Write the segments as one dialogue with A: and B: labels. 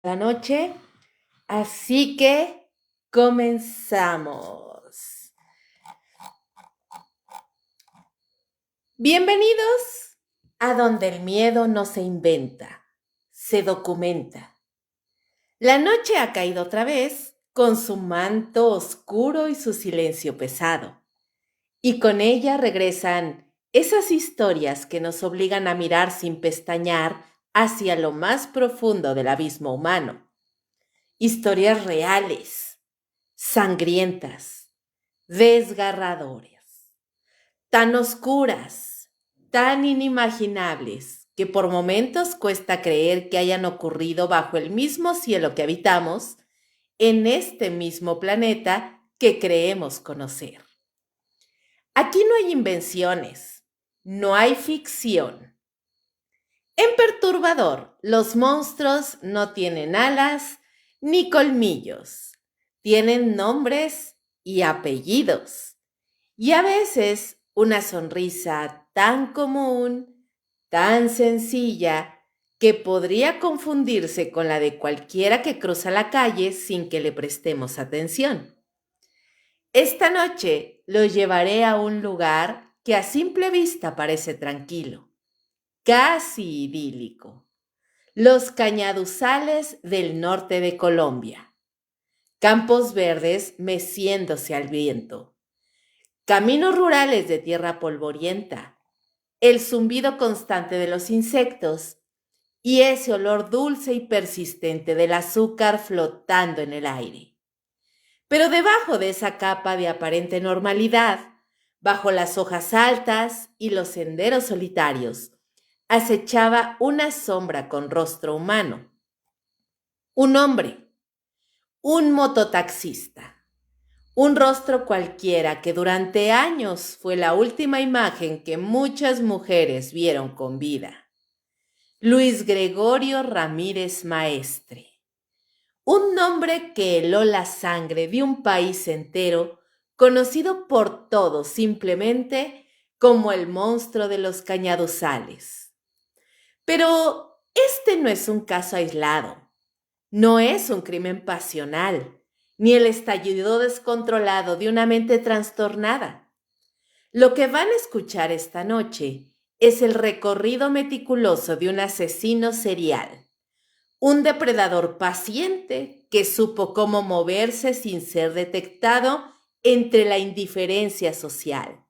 A: la noche, así que comenzamos. Bienvenidos a donde el miedo no se inventa, se documenta. La noche ha caído otra vez con su manto oscuro y su silencio pesado, y con ella regresan esas historias que nos obligan a mirar sin pestañear hacia lo más profundo del abismo humano. Historias reales, sangrientas, desgarradoras, tan oscuras, tan inimaginables, que por momentos cuesta creer que hayan ocurrido bajo el mismo cielo que habitamos, en este mismo planeta que creemos conocer. Aquí no hay invenciones, no hay ficción. En Perturbador, los monstruos no tienen alas ni colmillos, tienen nombres y apellidos, y a veces una sonrisa tan común, tan sencilla, que podría confundirse con la de cualquiera que cruza la calle sin que le prestemos atención. Esta noche lo llevaré a un lugar que a simple vista parece tranquilo, casi idílico. Los cañaduzales del norte de Colombia. Campos verdes meciéndose al viento. Caminos rurales de tierra polvorienta. El zumbido constante de los insectos y ese olor dulce y persistente del azúcar flotando en el aire. Pero debajo de esa capa de aparente normalidad, bajo las hojas altas y los senderos solitarios, acechaba una sombra con rostro humano. Un hombre, un mototaxista, un rostro cualquiera que durante años fue la última imagen que muchas mujeres vieron con vida. Luis Gregorio Ramírez Maestre, un nombre que heló la sangre de un país entero, conocido por todos simplemente como el monstruo de los cañaduzales. Pero este no es un caso aislado. No es un crimen pasional, ni el estallido descontrolado de una mente trastornada. Lo que van a escuchar esta noche es el recorrido meticuloso de un asesino serial, un depredador paciente que supo cómo moverse sin ser detectado entre la indiferencia social,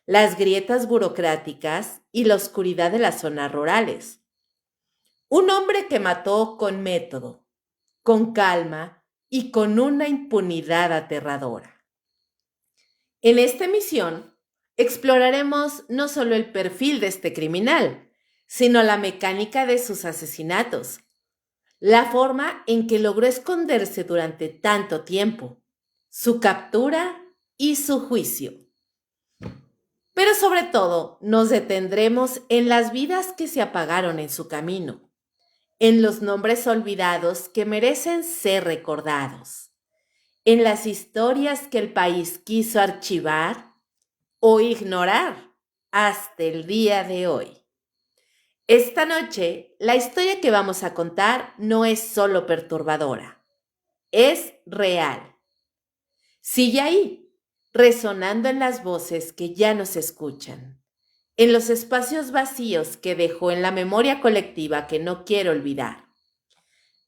A: las grietas burocráticas y la oscuridad de las zonas rurales. Un hombre que mató con método, con calma y con una impunidad aterradora. En esta emisión exploraremos no solo el perfil de este criminal, sino la mecánica de sus asesinatos, la forma en que logró esconderse durante tanto tiempo, su captura y su juicio. Pero sobre todo nos detendremos en las vidas que se apagaron en su camino, en los nombres olvidados que merecen ser recordados, en las historias que el país quiso archivar o ignorar hasta el día de hoy. Esta noche, la historia que vamos a contar no es solo perturbadora, es real. Sigue ahí, resonando en las voces que ya no se escuchan, en los espacios vacíos que dejó en la memoria colectiva que no quiero olvidar.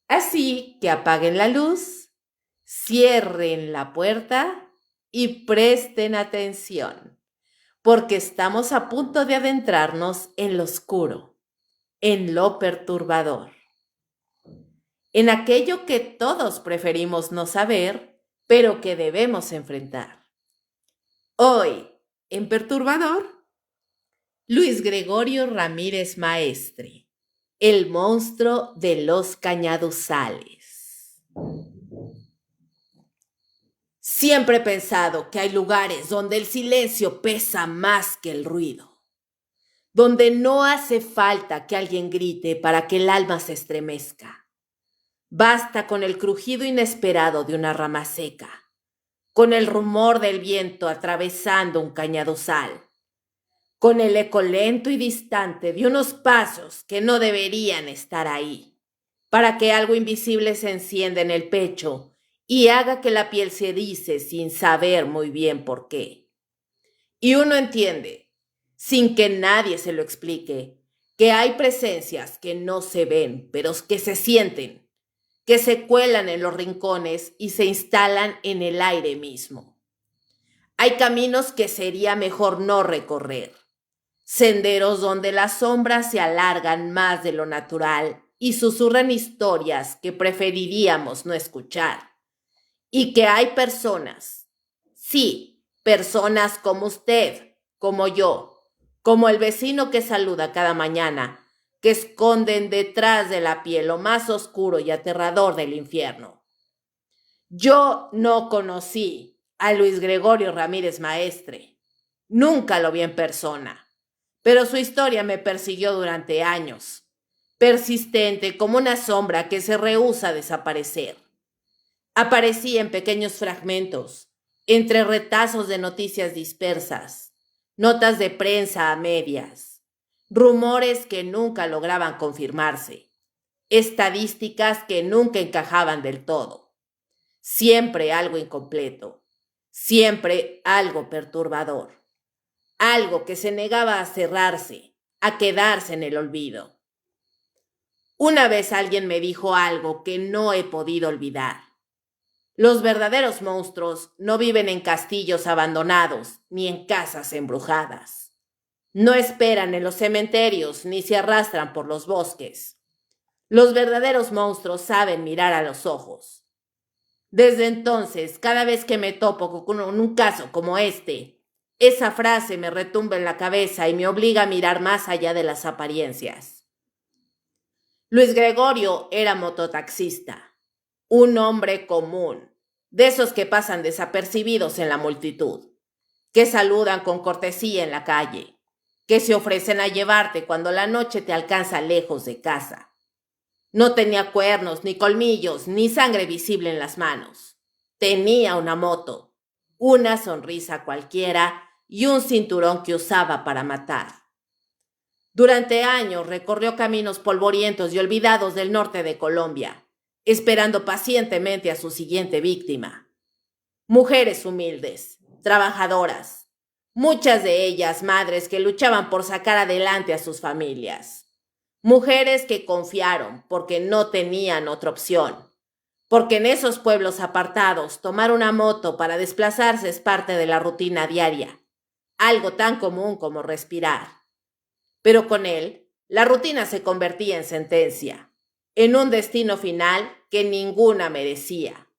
A: Así que apaguen la luz, cierren la puerta y presten atención, porque estamos a punto de adentrarnos en lo oscuro, en lo perturbador, en aquello que todos preferimos no saber, pero que debemos enfrentar. Hoy, en Perturbador, Luis Gregorio Ramírez Maestre, el monstruo de los cañaduzales. Siempre he pensado que hay lugares donde el silencio pesa más que el ruido, donde no hace falta que alguien grite para que el alma se estremezca. Basta con el crujido inesperado de una rama seca, con el rumor del viento atravesando un cañaduzal, con el eco lento y distante de unos pasos que no deberían estar ahí, para que algo invisible se encienda en el pecho y haga que la piel se erice sin saber muy bien por qué. Y uno entiende, sin que nadie se lo explique, que hay presencias que no se ven, pero que se sienten, que se cuelan en los rincones y se instalan en el aire mismo. Hay caminos que sería mejor no recorrer, senderos donde las sombras se alargan más de lo natural y susurran historias que preferiríamos no escuchar. Y que hay personas, sí, personas como usted, como yo, como el vecino que saluda cada mañana, que esconden detrás de la piel lo más oscuro y aterrador del infierno. Yo no conocí a Luis Gregorio Ramírez Maestre. Nunca lo vi en persona, pero su historia me persiguió durante años, persistente como una sombra que se rehúsa a desaparecer. Aparecía en pequeños fragmentos, entre retazos de noticias dispersas, notas de prensa a medias, rumores que nunca lograban confirmarse, estadísticas que nunca encajaban del todo. Siempre algo incompleto, siempre algo perturbador, algo que se negaba a cerrarse, a quedarse en el olvido. Una vez alguien me dijo algo que no he podido olvidar. Los verdaderos monstruos no viven en castillos abandonados ni en casas embrujadas. No esperan en los cementerios ni se arrastran por los bosques. Los verdaderos monstruos saben mirar a los ojos. Desde entonces, cada vez que me topo con un caso como este, esa frase me retumba en la cabeza y me obliga a mirar más allá de las apariencias. Luis Gregorio era mototaxista, un hombre común, de esos que pasan desapercibidos en la multitud, que saludan con cortesía en la calle, que se ofrecen a llevarte cuando la noche te alcanza lejos de casa. No tenía cuernos, ni colmillos, ni sangre visible en las manos. Tenía una moto, una sonrisa cualquiera y un cinturón que usaba para matar. Durante años recorrió caminos polvorientos y olvidados del norte de Colombia, esperando pacientemente a su siguiente víctima. Mujeres humildes, trabajadoras, muchas de ellas madres que luchaban por sacar adelante a sus familias. Mujeres que confiaron porque no tenían otra opción, porque en esos pueblos apartados tomar una moto para desplazarse es parte de la rutina diaria, algo tan común como respirar. Pero con él, la rutina se convertía en sentencia, en un destino final que ninguna merecía.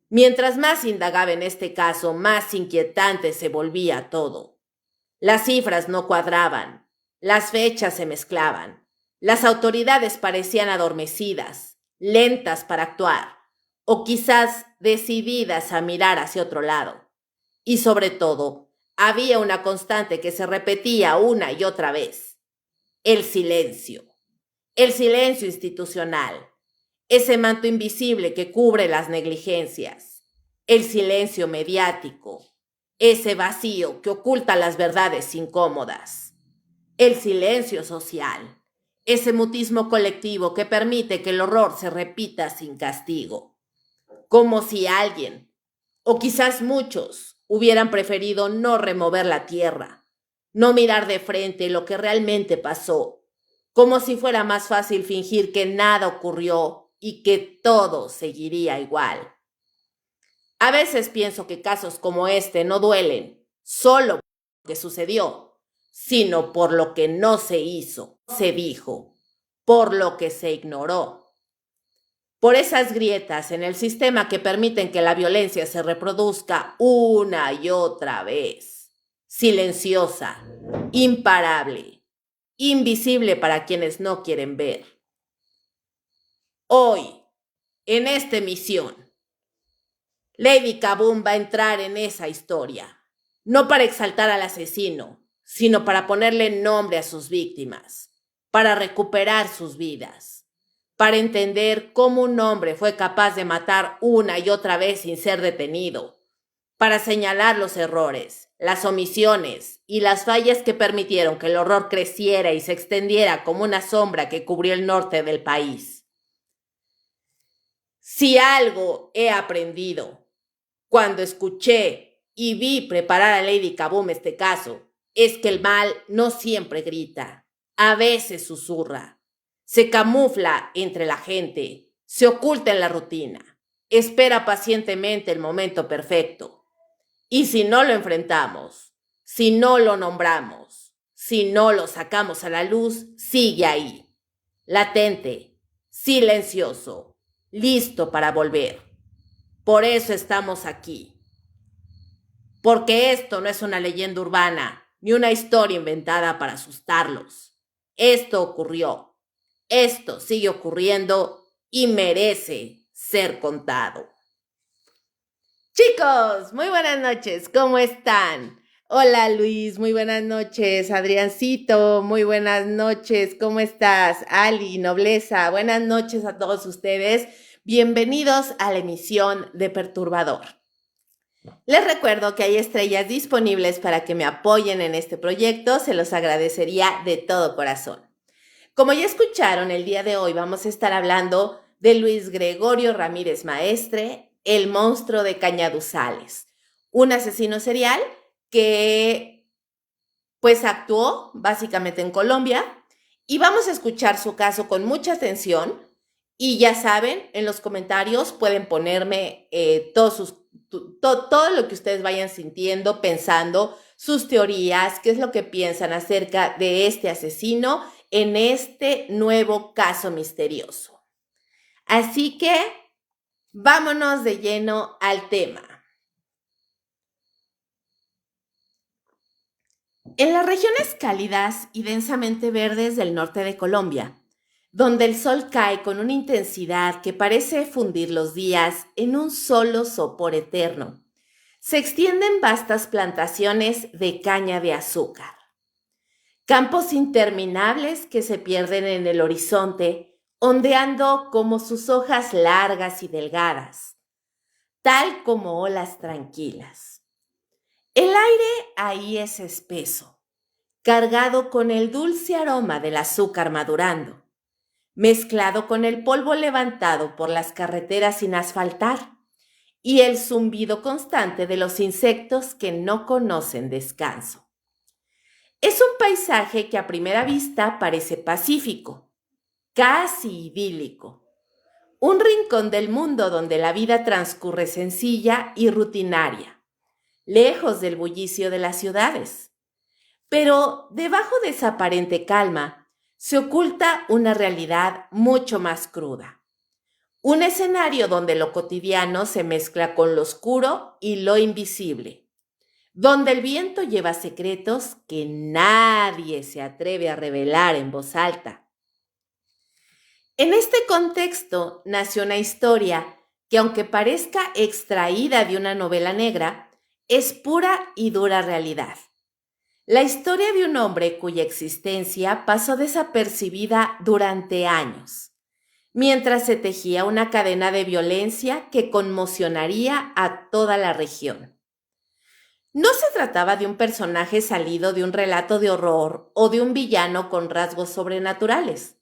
A: Mientras más indagaba en este caso, más inquietante se volvía todo. Las cifras no cuadraban, las fechas se mezclaban, las autoridades parecían adormecidas, lentas para actuar, o quizás decididas a mirar hacia otro lado. Y sobre todo, había una constante que se repetía una y otra vez: el silencio institucional, ese manto invisible que cubre las negligencias, el silencio mediático, ese vacío que oculta las verdades incómodas, el silencio social, ese mutismo colectivo que permite que el horror se repita sin castigo, como si alguien, o quizás muchos, hubieran preferido no remover la tierra, no mirar de frente lo que realmente pasó, como si fuera más fácil fingir que nada ocurrió y que todo seguiría igual. A veces pienso que casos como este no duelen solo por lo que sucedió, sino por lo que no se hizo, se dijo, por lo que se ignoró. Por esas grietas en el sistema que permiten que la violencia se reproduzca una y otra vez, silenciosa, imparable, invisible para quienes no quieren ver. Hoy, en esta emisión, Lady Kaboom va a entrar en esa historia, no para exaltar al asesino, sino para ponerle nombre a sus víctimas, para recuperar sus vidas, para entender cómo un hombre fue capaz de matar una y otra vez sin ser detenido, para señalar los errores, las omisiones y las fallas que permitieron que el horror creciera y se extendiera como una sombra que cubrió el norte del país. Si algo he aprendido cuando escuché y vi preparar a Lady Kaboom este caso, es que el mal no siempre grita, a veces susurra, se camufla entre la gente, se oculta en la rutina, espera pacientemente el momento perfecto. Y si no lo enfrentamos, si no lo nombramos, si no lo sacamos a la luz, sigue ahí, latente, silencioso, listo para volver. Por eso estamos aquí. Porque esto no es una leyenda urbana, ni una historia inventada para asustarlos. Esto ocurrió, esto sigue ocurriendo y merece ser contado. Chicos, muy buenas noches, ¿cómo están? Hola Luis, muy buenas noches. Adriancito, muy buenas noches, ¿cómo estás? Ali, Nobleza, buenas noches a todos ustedes. Bienvenidos a la emisión de Perturbador. Les recuerdo que hay estrellas disponibles para que me apoyen en este proyecto, se los agradecería de todo corazón. Como ya escucharon, el día de hoy vamos a estar hablando de Luis Gregorio Ramírez Maestre, el monstruo de Cañaduzales, un asesino serial que pues actuó básicamente en Colombia y vamos a escuchar su caso con mucha atención y ya saben, en los comentarios pueden ponerme todo lo que ustedes vayan sintiendo, pensando, sus teorías, qué es lo que piensan acerca de este asesino en este nuevo caso misterioso. Así que vámonos de lleno al tema. En las regiones cálidas y densamente verdes del norte de Colombia, donde el sol cae con una intensidad que parece fundir los días en un solo sopor eterno, se extienden vastas plantaciones de caña de azúcar. Campos interminables que se pierden en el horizonte, ondeando como sus hojas largas y delgadas, tal como olas tranquilas. El aire ahí es espeso, cargado con el dulce aroma del azúcar madurando, mezclado con el polvo levantado por las carreteras sin asfaltar y el zumbido constante de los insectos que no conocen descanso. Es un paisaje que a primera vista parece pacífico, casi idílico. Un rincón del mundo donde la vida transcurre sencilla y rutinaria, lejos del bullicio de las ciudades. Pero debajo de esa aparente calma se oculta una realidad mucho más cruda. Un escenario donde lo cotidiano se mezcla con lo oscuro y lo invisible, donde el viento lleva secretos que nadie se atreve a revelar en voz alta. En este contexto nació una historia que, aunque parezca extraída de una novela negra, es pura y dura realidad. La historia de un hombre cuya existencia pasó desapercibida durante años, mientras se tejía una cadena de violencia que conmocionaría a toda la región. No se trataba de un personaje salido de un relato de horror o de un villano con rasgos sobrenaturales.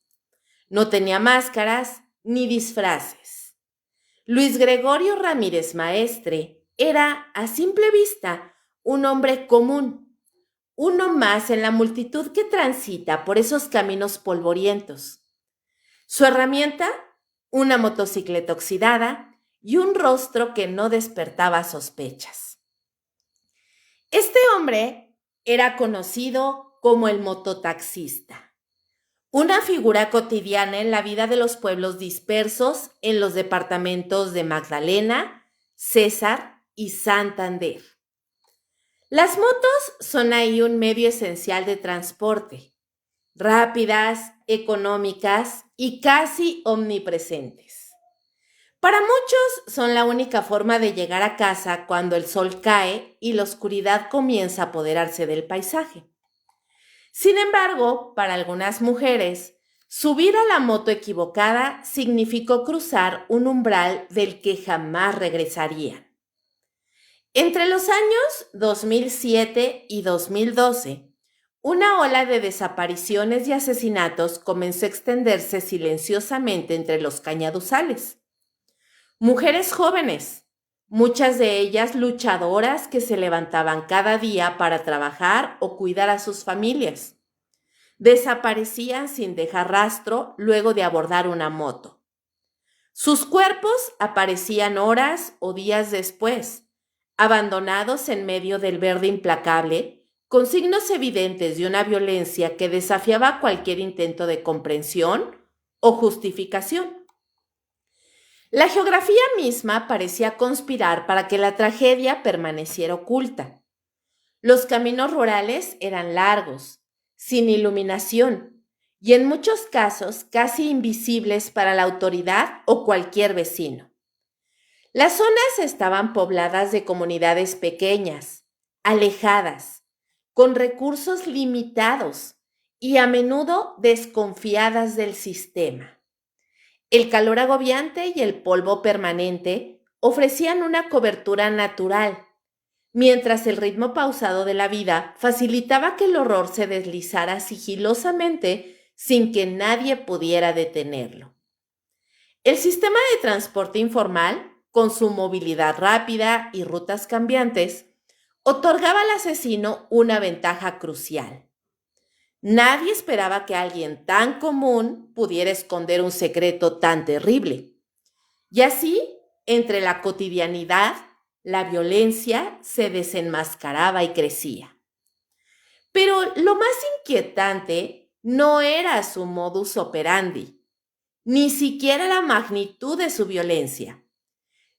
A: No tenía máscaras ni disfraces. Luis Gregorio Ramírez Maestre era, a simple vista, un hombre común, uno más en la multitud que transita por esos caminos polvorientos. Su herramienta, una motocicleta oxidada y un rostro que no despertaba sospechas. Este hombre era conocido como el mototaxista, una figura cotidiana en la vida de los pueblos dispersos en los departamentos de Magdalena, César y Santander. Las motos son ahí un medio esencial de transporte, rápidas, económicas y casi omnipresentes. Para muchos son la única forma de llegar a casa cuando el sol cae y la oscuridad comienza a apoderarse del paisaje. Sin embargo, para algunas mujeres, subir a la moto equivocada significó cruzar un umbral del que jamás regresarían. Entre los años 2007 y 2012, una ola de desapariciones y asesinatos comenzó a extenderse silenciosamente entre los cañaduzales. Mujeres jóvenes, muchas de ellas luchadoras que se levantaban cada día para trabajar o cuidar a sus familias. Desaparecían sin dejar rastro luego de abordar una moto. Sus cuerpos aparecían horas o días después, abandonados en medio del verde implacable, con signos evidentes de una violencia que desafiaba cualquier intento de comprensión o justificación. La geografía misma parecía conspirar para que la tragedia permaneciera oculta. Los caminos rurales eran largos, sin iluminación, y en muchos casos casi invisibles para la autoridad o cualquier vecino. Las zonas estaban pobladas de comunidades pequeñas, alejadas, con recursos limitados y a menudo desconfiadas del sistema. El calor agobiante y el polvo permanente ofrecían una cobertura natural, mientras el ritmo pausado de la vida facilitaba que el horror se deslizara sigilosamente sin que nadie pudiera detenerlo. El sistema de transporte informal, con su movilidad rápida y rutas cambiantes, otorgaba al asesino una ventaja crucial. Nadie esperaba que alguien tan común pudiera esconder un secreto tan terrible. Y así, entre la cotidianidad, la violencia se desenmascaraba y crecía. Pero lo más inquietante no era su modus operandi, ni siquiera la magnitud de su violencia,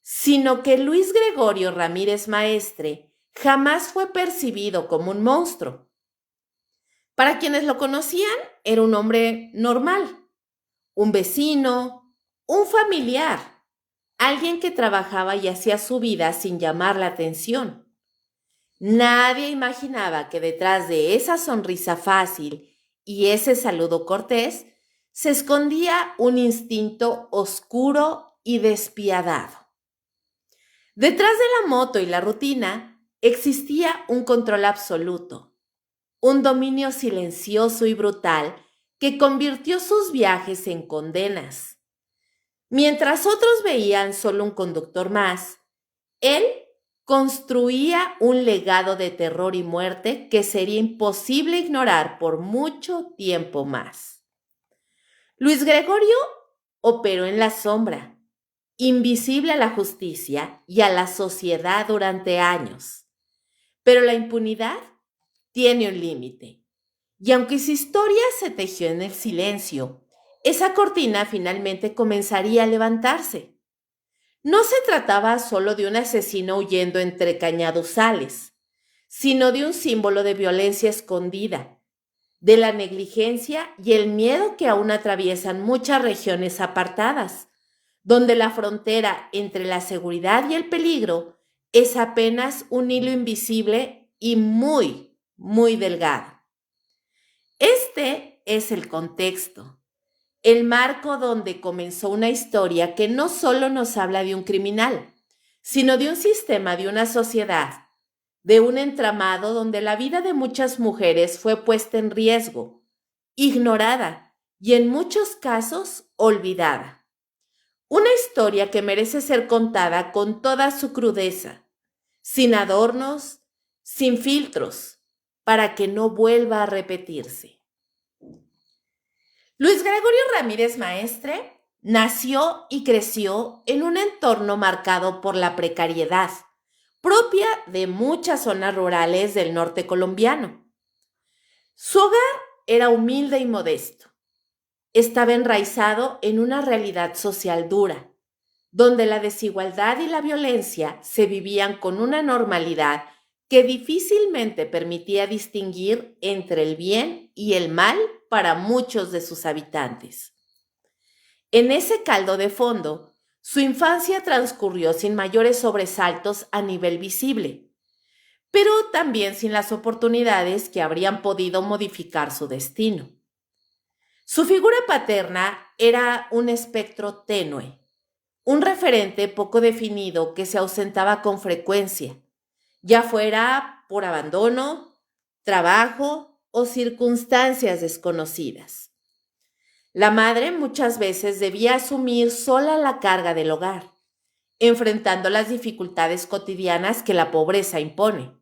A: sino que Luis Gregorio Ramírez Maestre jamás fue percibido como un monstruo. Para quienes lo conocían, era un hombre normal, un vecino, un familiar, alguien que trabajaba y hacía su vida sin llamar la atención. Nadie imaginaba que detrás de esa sonrisa fácil y ese saludo cortés se escondía un instinto oscuro y despiadado. Detrás de la moto y la rutina existía un control absoluto, un dominio silencioso y brutal que convirtió sus viajes en condenas. Mientras otros veían solo un conductor más, él construía un legado de terror y muerte que sería imposible ignorar por mucho tiempo más. Luis Gregorio operó en la sombra, invisible a la justicia y a la sociedad durante años. Pero la impunidad tiene un límite. Y aunque su historia se tejió en el silencio, esa cortina finalmente comenzaría a levantarse. No se trataba solo de un asesino huyendo entre cañaduzales, sino de un símbolo de violencia escondida, de la negligencia y el miedo que aún atraviesan muchas regiones apartadas, donde la frontera entre la seguridad y el peligro es apenas un hilo invisible y muy, muy delgado. Este es el contexto, el marco donde comenzó una historia que no solo nos habla de un criminal, sino de un sistema, de una sociedad, de un entramado donde la vida de muchas mujeres fue puesta en riesgo, ignorada y en muchos casos olvidada. Una historia que merece ser contada con toda su crudeza, sin adornos, sin filtros, para que no vuelva a repetirse. Luis Gregorio Ramírez Maestre nació y creció en un entorno marcado por la precariedad, propia de muchas zonas rurales del norte colombiano. Su hogar era humilde y modesto. Estaba enraizado en una realidad social dura, donde la desigualdad y la violencia se vivían con una normalidad que difícilmente permitía distinguir entre el bien y el mal para muchos de sus habitantes. En ese caldo de fondo, su infancia transcurrió sin mayores sobresaltos a nivel visible, pero también sin las oportunidades que habrían podido modificar su destino. Su figura paterna era un espectro tenue, un referente poco definido que se ausentaba con frecuencia, ya fuera por abandono, trabajo o circunstancias desconocidas. La madre muchas veces debía asumir sola la carga del hogar, enfrentando las dificultades cotidianas que la pobreza impone.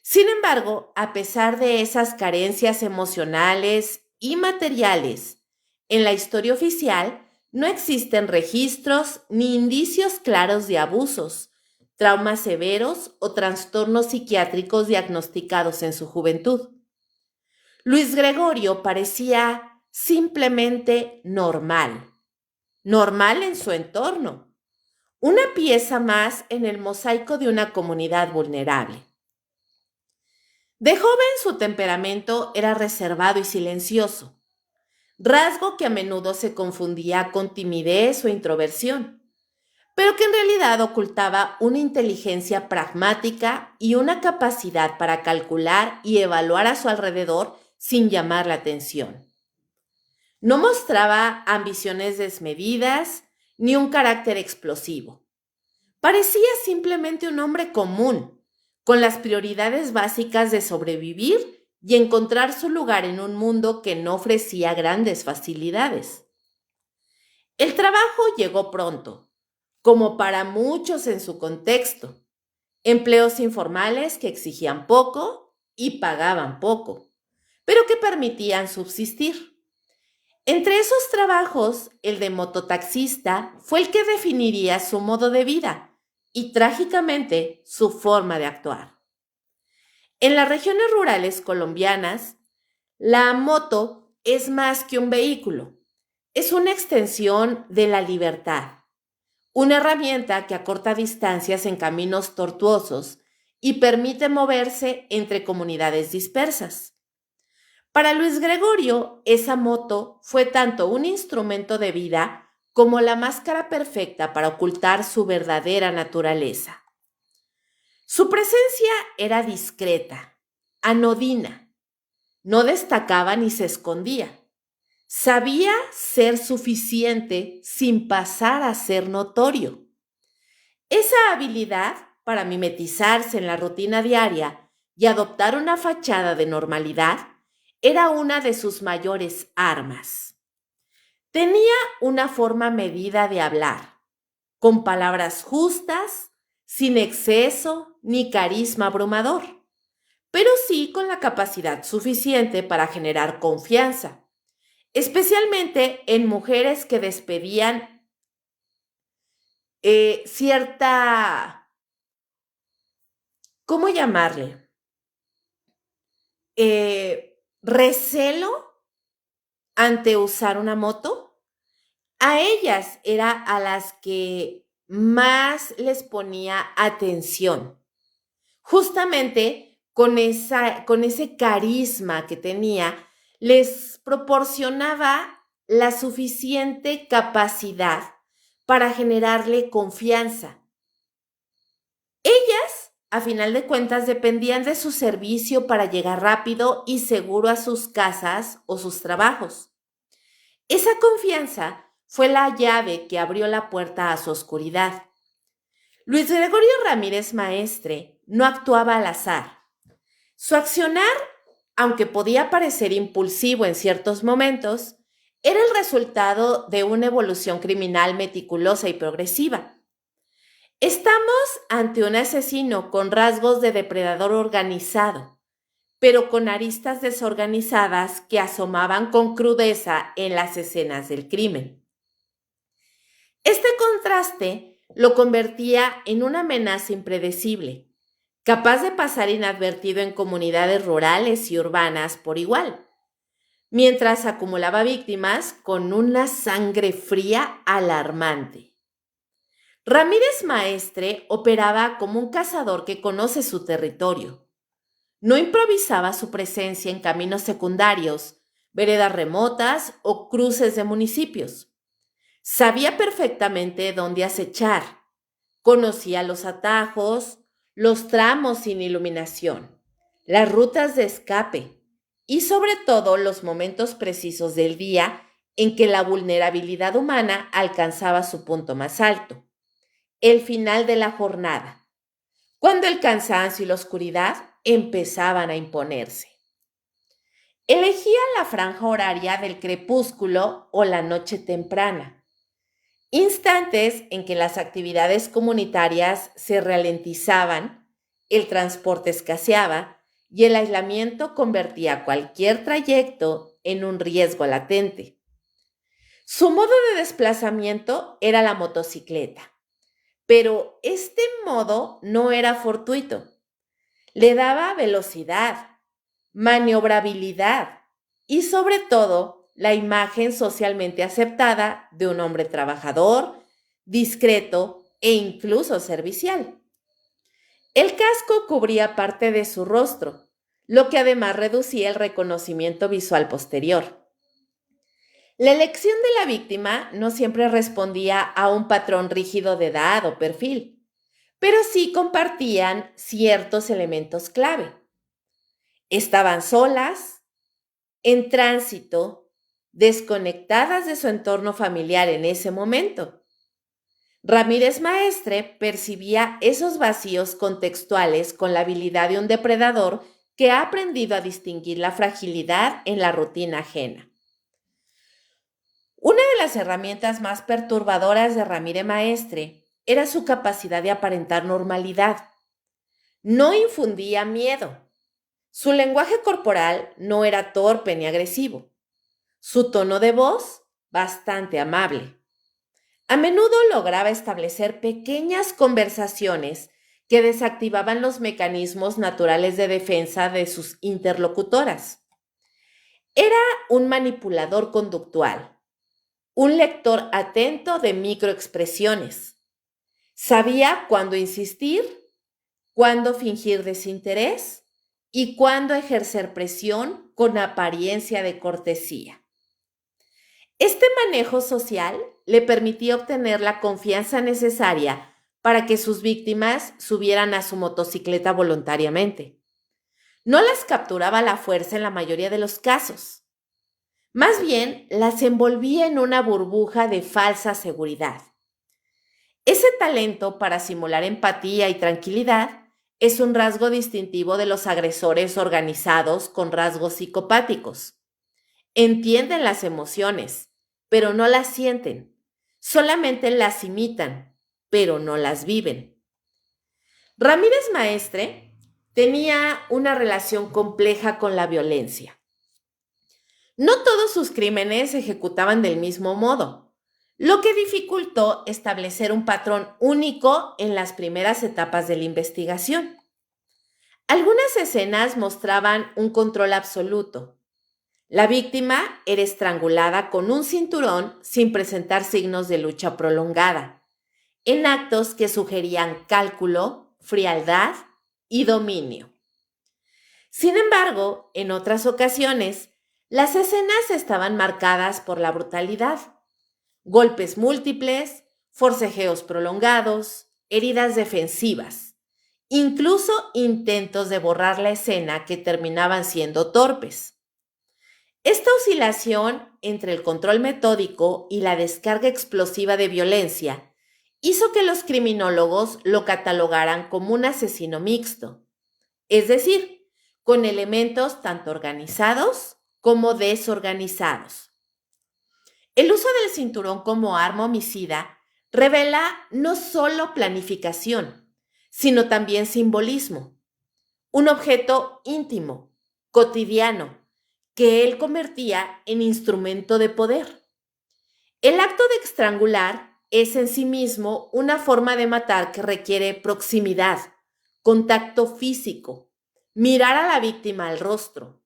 A: Sin embargo, a pesar de esas carencias emocionales y materiales, en la historia oficial no existen registros ni indicios claros de abusos, traumas severos o trastornos psiquiátricos diagnosticados en su juventud. Luis Gregorio parecía simplemente normal, normal en su entorno, una pieza más en el mosaico de una comunidad vulnerable. De joven su temperamento era reservado y silencioso, rasgo que a menudo se confundía con timidez o introversión, pero que en realidad ocultaba una inteligencia pragmática y una capacidad para calcular y evaluar a su alrededor sin llamar la atención. No mostraba ambiciones desmedidas ni un carácter explosivo. Parecía simplemente un hombre común, con las prioridades básicas de sobrevivir y encontrar su lugar en un mundo que no ofrecía grandes facilidades. El trabajo llegó pronto, como para muchos en su contexto. Empleos informales que exigían poco y pagaban poco, pero que permitían subsistir. Entre esos trabajos, el de mototaxista fue el que definiría su modo de vida y trágicamente su forma de actuar. En las regiones rurales colombianas, la moto es más que un vehículo, es una extensión de la libertad, una herramienta que acorta distancias en caminos tortuosos y permite moverse entre comunidades dispersas. Para Luis Gregorio, esa moto fue tanto un instrumento de vida como la máscara perfecta para ocultar su verdadera naturaleza. Su presencia era discreta, anodina, no destacaba ni se escondía. Sabía ser suficiente sin pasar a ser notorio. Esa habilidad para mimetizarse en la rutina diaria y adoptar una fachada de normalidad era una de sus mayores armas. Tenía una forma medida de hablar, con palabras justas, sin exceso ni carisma abrumador, pero sí con la capacidad suficiente para generar confianza, especialmente en mujeres que despedían cierta, ¿cómo llamarle? Recelo ante usar una moto. A ellas era a las que más les ponía atención, justamente con ese carisma que tenía, les proporcionaba la suficiente capacidad para generarle confianza. Ellas, a final de cuentas, dependían de su servicio para llegar rápido y seguro a sus casas o sus trabajos. Esa confianza fue la llave que abrió la puerta a su oscuridad. Luis Gregorio Ramírez Maestre no actuaba al azar. Su accionar, aunque podía parecer impulsivo en ciertos momentos, era el resultado de una evolución criminal meticulosa y progresiva. Estamos ante un asesino con rasgos de depredador organizado, pero con aristas desorganizadas que asomaban con crudeza en las escenas del crimen. Este contraste lo convertía en una amenaza impredecible, capaz de pasar inadvertido en comunidades rurales y urbanas por igual, mientras acumulaba víctimas con una sangre fría alarmante. Ramírez Maestre operaba como un cazador que conoce su territorio. No improvisaba su presencia en caminos secundarios, veredas remotas o cruces de municipios. Sabía perfectamente dónde acechar, conocía los atajos, los tramos sin iluminación, las rutas de escape y sobre todo los momentos precisos del día en que la vulnerabilidad humana alcanzaba su punto más alto, el final de la jornada, cuando el cansancio y la oscuridad empezaban a imponerse. Elegía la franja horaria del crepúsculo o la noche temprana. Instantes en que las actividades comunitarias se ralentizaban, el transporte escaseaba y el aislamiento convertía cualquier trayecto en un riesgo latente. Su modo de desplazamiento era la motocicleta, pero este modo no era fortuito. Le daba velocidad, maniobrabilidad y sobre todo la imagen socialmente aceptada de un hombre trabajador, discreto e incluso servicial. El casco cubría parte de su rostro, lo que además reducía el reconocimiento visual posterior. La elección de la víctima no siempre respondía a un patrón rígido de edad o perfil, pero sí compartían ciertos elementos clave. Estaban solas, en tránsito, desconectadas de su entorno familiar en ese momento. Ramírez Maestre percibía esos vacíos contextuales con la habilidad de un depredador que ha aprendido a distinguir la fragilidad en la rutina ajena. Una de las herramientas más perturbadoras de Ramírez Maestre era su capacidad de aparentar normalidad. No infundía miedo. Su lenguaje corporal no era torpe ni agresivo. Su tono de voz, bastante amable. A menudo lograba establecer pequeñas conversaciones que desactivaban los mecanismos naturales de defensa de sus interlocutoras. Era un manipulador conductual, un lector atento de microexpresiones. Sabía cuándo insistir, cuándo fingir desinterés y cuándo ejercer presión con apariencia de cortesía. Este manejo social le permitía obtener la confianza necesaria para que sus víctimas subieran a su motocicleta voluntariamente. No las capturaba a la fuerza en la mayoría de los casos. Más bien, las envolvía en una burbuja de falsa seguridad. Ese talento para simular empatía y tranquilidad es un rasgo distintivo de los agresores organizados con rasgos psicopáticos. Entienden las emociones, pero no las sienten. Solamente las imitan, pero no las viven. Ramírez Maestre tenía una relación compleja con la violencia. No todos sus crímenes se ejecutaban del mismo modo, lo que dificultó establecer un patrón único en las primeras etapas de la investigación. Algunas escenas mostraban un control absoluto. La víctima era estrangulada con un cinturón sin presentar signos de lucha prolongada, en actos que sugerían cálculo, frialdad y dominio. Sin embargo, en otras ocasiones, las escenas estaban marcadas por la brutalidad. Golpes múltiples, forcejeos prolongados, heridas defensivas, incluso intentos de borrar la escena que terminaban siendo torpes. Esta oscilación entre el control metódico y la descarga explosiva de violencia hizo que los criminólogos lo catalogaran como un asesino mixto, es decir, con elementos tanto organizados como desorganizados. El uso del cinturón como arma homicida revela no solo planificación, sino también simbolismo, un objeto íntimo, cotidiano, que él convertía en instrumento de poder. El acto de estrangular es en sí mismo una forma de matar que requiere proximidad, contacto físico, mirar a la víctima al rostro.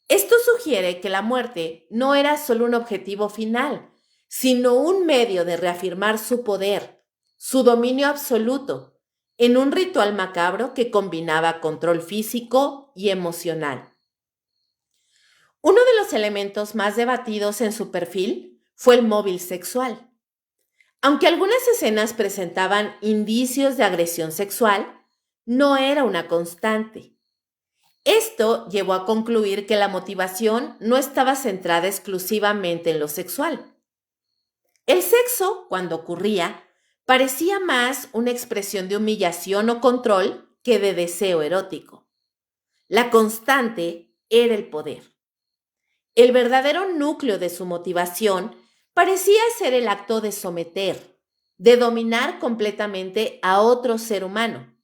A: Esto sugiere que la muerte no era solo un objetivo final, sino un medio de reafirmar su poder, su dominio absoluto, en un ritual macabro que combinaba control físico y emocional. Uno de los elementos más debatidos en su perfil fue el móvil sexual. Aunque algunas escenas presentaban indicios de agresión sexual, no era una constante. Esto llevó a concluir que la motivación no estaba centrada exclusivamente en lo sexual. El sexo, cuando ocurría, parecía más una expresión de humillación o control que de deseo erótico. La constante era el poder. El verdadero núcleo de su motivación parecía ser el acto de someter, de dominar completamente a otro ser humano.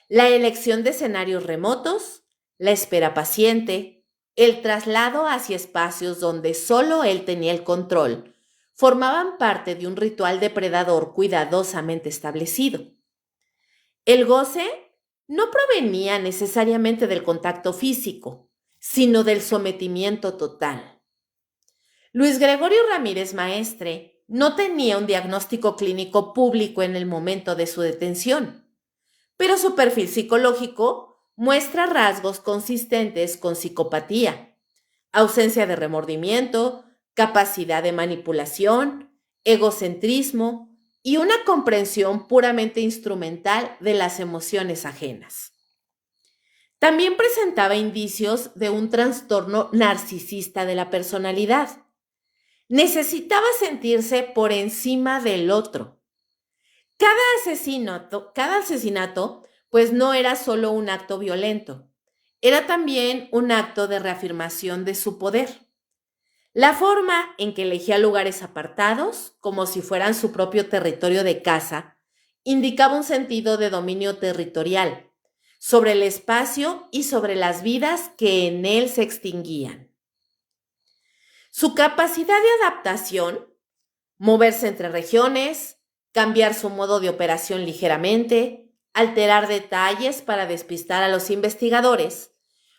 A: La elección de escenarios remotos, la espera paciente, el traslado hacia espacios donde solo él tenía el control, formaban parte de un ritual depredador cuidadosamente establecido. El goce no provenía necesariamente del contacto físico, sino del sometimiento total. Luis Gregorio Ramírez Maestre no tenía un diagnóstico clínico público en el momento de su detención, pero su perfil psicológico muestra rasgos consistentes con psicopatía, ausencia de remordimiento, capacidad de manipulación, egocentrismo y una comprensión puramente instrumental de las emociones ajenas. También presentaba indicios de un trastorno narcisista de la personalidad. Necesitaba sentirse por encima del otro. Cada asesinato, pues no era solo un acto violento, era también un acto de reafirmación de su poder. La forma en que elegía lugares apartados, como si fueran su propio territorio de caza, indicaba un sentido de dominio territorial sobre el espacio y sobre las vidas que en él se extinguían. Su capacidad de adaptación, moverse entre regiones, cambiar su modo de operación ligeramente, alterar detalles para despistar a los investigadores,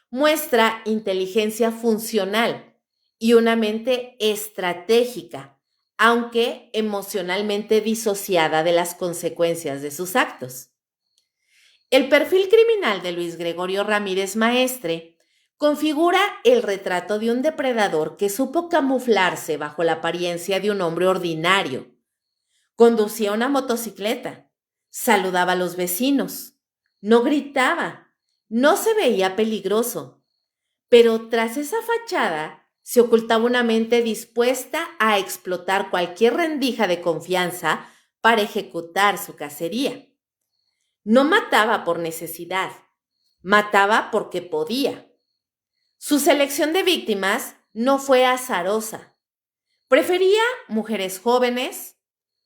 A: muestra inteligencia funcional y una mente estratégica, aunque emocionalmente disociada de las consecuencias de sus actos. El perfil criminal de Luis Gregorio Ramírez Maestre configura el retrato de un depredador que supo camuflarse bajo la apariencia de un hombre ordinario. Conducía una motocicleta, saludaba a los vecinos, no gritaba, no se veía peligroso, pero tras esa fachada se ocultaba una mente dispuesta a explotar cualquier rendija de confianza para ejecutar su cacería. No mataba por necesidad, mataba porque podía. Su selección de víctimas no fue azarosa. Prefería mujeres jóvenes,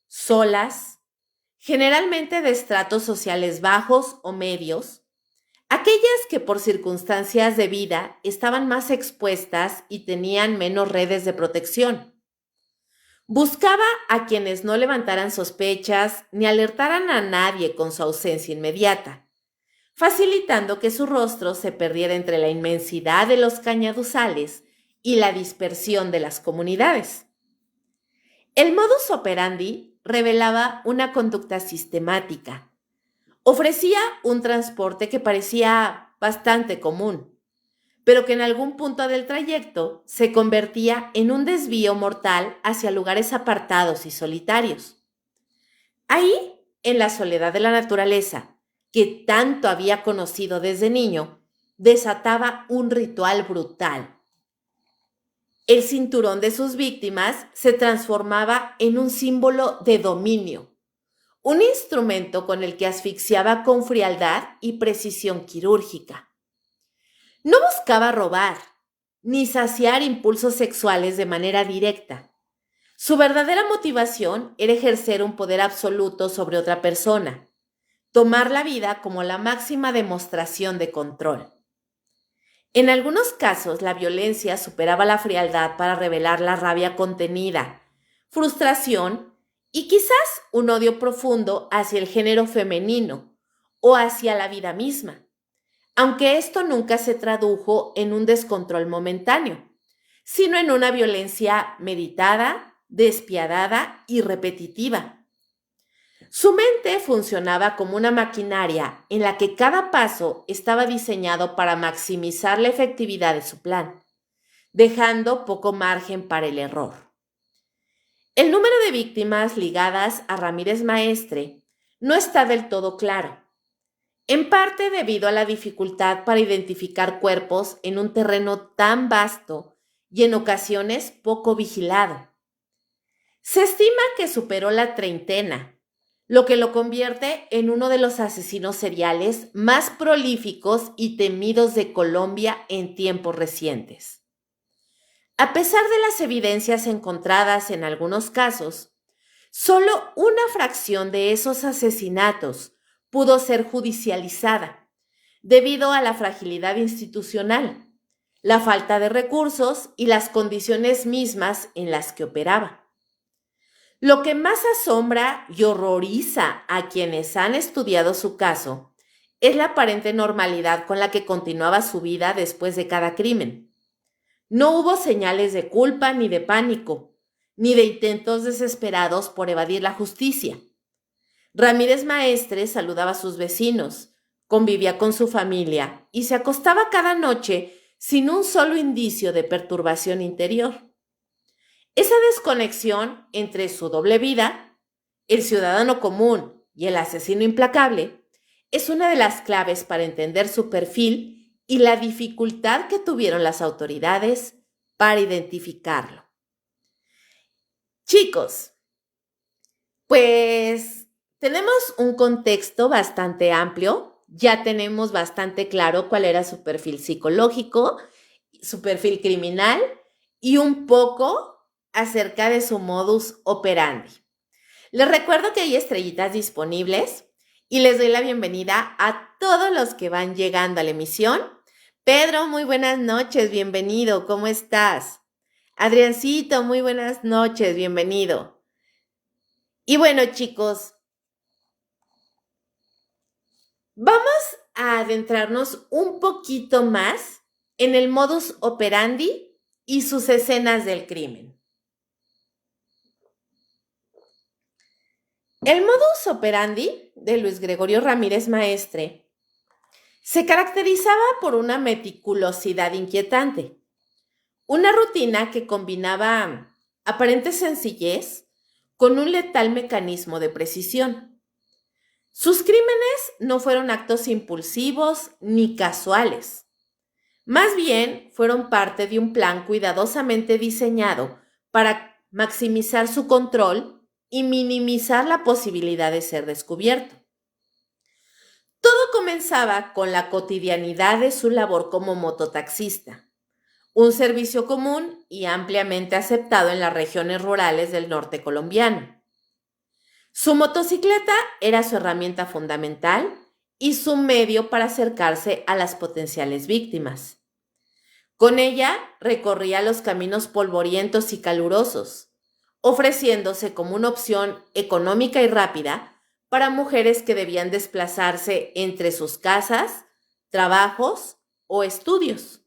A: solas, generalmente de estratos sociales bajos o medios, aquellas que por circunstancias de vida estaban más expuestas y tenían menos redes de protección. Buscaba a quienes no levantaran sospechas ni alertaran a nadie con su ausencia inmediata, facilitando que su rostro se perdiera entre la inmensidad de los cañaduzales y la dispersión de las comunidades. El modus operandi revelaba una conducta sistemática. Ofrecía un transporte que parecía bastante común, pero que en algún punto del trayecto se convertía en un desvío mortal hacia lugares apartados y solitarios. Ahí, en la soledad de la naturaleza, que tanto había conocido desde niño, desataba un ritual brutal. El cinturón de sus víctimas se transformaba en un símbolo de dominio, un instrumento con el que asfixiaba con frialdad y precisión quirúrgica. No buscaba robar, ni saciar impulsos sexuales de manera directa. Su verdadera motivación era ejercer un poder absoluto sobre otra persona, tomar la vida como la máxima demostración de control. En algunos casos, la violencia superaba la frialdad para revelar la rabia contenida, frustración y quizás un odio profundo hacia el género femenino o hacia la vida misma, aunque esto nunca se tradujo en un descontrol momentáneo, sino en una violencia meditada, despiadada y repetitiva. Su mente funcionaba como una maquinaria en la que cada paso estaba diseñado para maximizar la efectividad de su plan, dejando poco margen para el error. El número de víctimas ligadas a Ramírez Maestre no está del todo claro, en parte debido a la dificultad para identificar cuerpos en un terreno tan vasto y en ocasiones poco vigilado. Se estima que superó la treintena, lo que lo convierte en uno de los asesinos seriales más prolíficos y temidos de Colombia en tiempos recientes. A pesar de las evidencias encontradas en algunos casos, solo una fracción de esos asesinatos pudo ser judicializada debido a la fragilidad institucional, la falta de recursos y las condiciones mismas en las que operaba. Lo que más asombra y horroriza a quienes han estudiado su caso es la aparente normalidad con la que continuaba su vida después de cada crimen. No hubo señales de culpa ni de pánico, ni de intentos desesperados por evadir la justicia. Ramírez Maestre saludaba a sus vecinos, convivía con su familia y se acostaba cada noche sin un solo indicio de perturbación interior. Esa desconexión entre su doble vida, el ciudadano común y el asesino implacable, es una de las claves para entender su perfil y la dificultad que tuvieron las autoridades para identificarlo. Chicos, pues tenemos un contexto bastante amplio, ya tenemos bastante claro cuál era su perfil psicológico, su perfil criminal y un poco acerca de su modus operandi. Les recuerdo que hay estrellitas disponibles y les doy la bienvenida a todos los que van llegando a la emisión. Pedro, muy buenas noches, bienvenido, ¿cómo estás? Adriancito, muy buenas noches, bienvenido. Y bueno, chicos, vamos a adentrarnos un poquito más en el modus operandi y sus escenas del crimen. El modus operandi de Luis Gregorio Ramírez Maestre se caracterizaba por una meticulosidad inquietante, una rutina que combinaba aparente sencillez con un letal mecanismo de precisión. Sus crímenes no fueron actos impulsivos ni casuales. Más bien fueron parte de un plan cuidadosamente diseñado para maximizar su control y minimizar la posibilidad de ser descubierto. Todo comenzaba con la cotidianidad de su labor como mototaxista, un servicio común y ampliamente aceptado en las regiones rurales del norte colombiano. Su motocicleta era su herramienta fundamental y su medio para acercarse a las potenciales víctimas. Con ella recorría los caminos polvorientos y calurosos, ofreciéndose como una opción económica y rápida para mujeres que debían desplazarse entre sus casas, trabajos o estudios.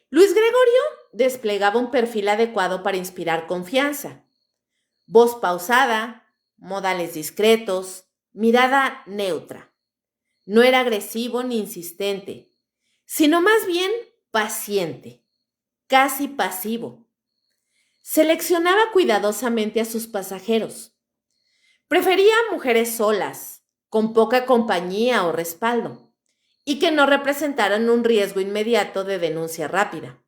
A: Luis Gregorio desplegaba un perfil adecuado para inspirar confianza. Voz pausada, modales discretos, mirada neutra. No era agresivo ni insistente, sino más bien paciente, casi pasivo. Seleccionaba cuidadosamente a sus pasajeros. Prefería mujeres solas, con poca compañía o respaldo, y que no representaran un riesgo inmediato de denuncia rápida.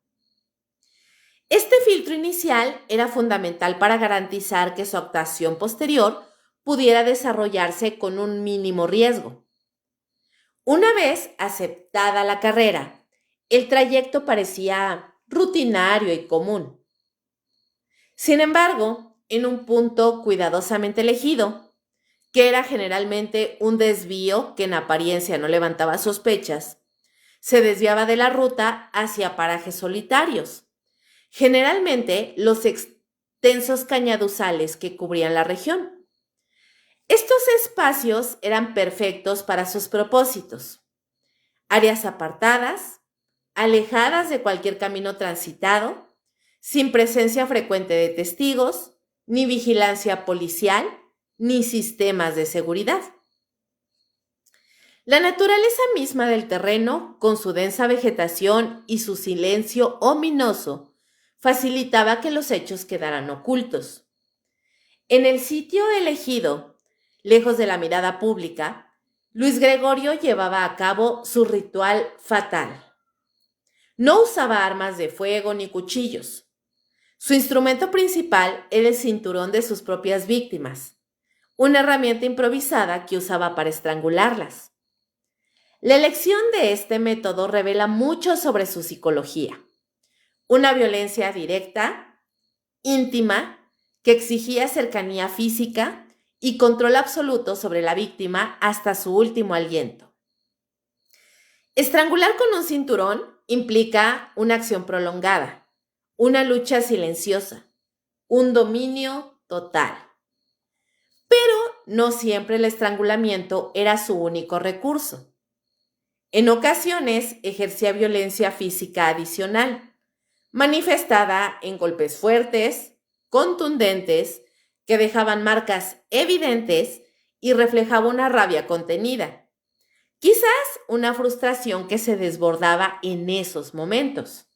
A: Este filtro inicial era fundamental para garantizar que su actuación posterior pudiera desarrollarse con un mínimo riesgo. Una vez aceptada la carrera, el trayecto parecía rutinario y común. Sin embargo, en un punto cuidadosamente elegido, que era generalmente un desvío que en apariencia no levantaba sospechas, se desviaba de la ruta hacia parajes solitarios, generalmente los extensos cañaduzales que cubrían la región. Estos espacios eran perfectos para sus propósitos. Áreas apartadas, alejadas de cualquier camino transitado, sin presencia frecuente de testigos, ni vigilancia policial, ni sistemas de seguridad. La naturaleza misma del terreno, con su densa vegetación y su silencio ominoso, facilitaba que los hechos quedaran ocultos. En el sitio elegido, lejos de la mirada pública, Luis Gregorio llevaba a cabo su ritual fatal. No usaba armas de fuego ni cuchillos. Su instrumento principal era el cinturón de sus propias víctimas, una herramienta improvisada que usaba para estrangularlas. La elección de este método revela mucho sobre su psicología. Una violencia directa, íntima, que exigía cercanía física y control absoluto sobre la víctima hasta su último aliento. Estrangular con un cinturón implica una acción prolongada, una lucha silenciosa, un dominio total. Pero no siempre el estrangulamiento era su único recurso. En ocasiones ejercía violencia física adicional, manifestada en golpes fuertes, contundentes, que dejaban marcas evidentes y reflejaba una rabia contenida. Quizás una frustración que se desbordaba en esos momentos.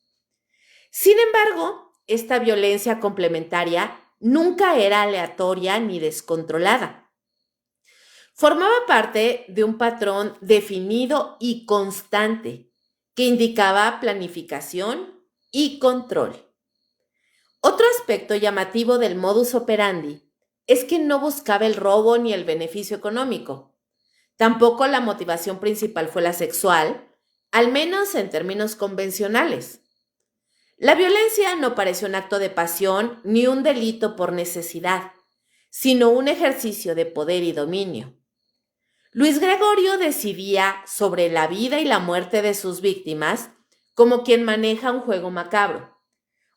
A: Sin embargo, esta violencia complementaria nunca era aleatoria ni descontrolada. Formaba parte de un patrón definido y constante que indicaba planificación y control. Otro aspecto llamativo del modus operandi es que no buscaba el robo ni el beneficio económico. Tampoco la motivación principal fue la sexual, al menos en términos convencionales. La violencia no pareció un acto de pasión ni un delito por necesidad, sino un ejercicio de poder y dominio. Luis Gregorio decidía sobre la vida y la muerte de sus víctimas como quien maneja un juego macabro,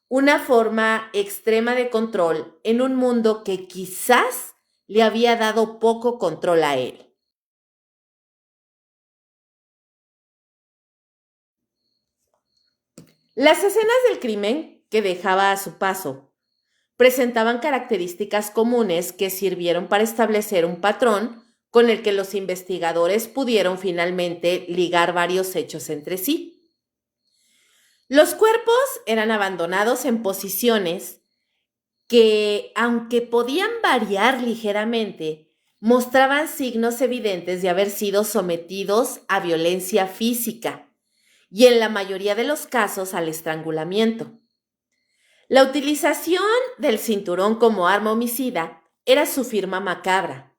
A: una forma extrema de control en un mundo que quizás le había dado poco control a él. Las escenas del crimen que dejaba a su paso presentaban características comunes que sirvieron para establecer un patrón con el que los investigadores pudieron finalmente ligar varios hechos entre sí. Los cuerpos eran abandonados en posiciones que, aunque podían variar ligeramente, mostraban signos evidentes de haber sido sometidos a violencia física y en la mayoría de los casos al estrangulamiento. La utilización del cinturón como arma homicida era su firma macabra,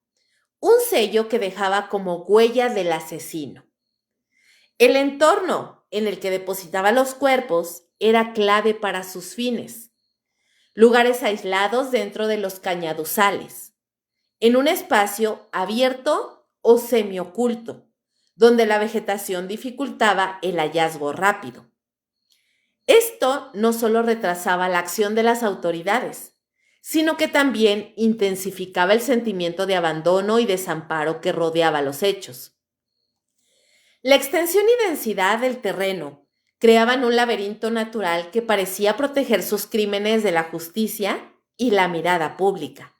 A: un sello que dejaba como huella del asesino. El entorno en el que depositaba los cuerpos era clave para sus fines. Lugares aislados dentro de los cañaduzales, en un espacio abierto o semioculto, donde la vegetación dificultaba el hallazgo rápido. Esto no solo retrasaba la acción de las autoridades, sino que también intensificaba el sentimiento de abandono y desamparo que rodeaba los hechos. La extensión y densidad del terreno creaban un laberinto natural que parecía proteger sus crímenes de la justicia y la mirada pública.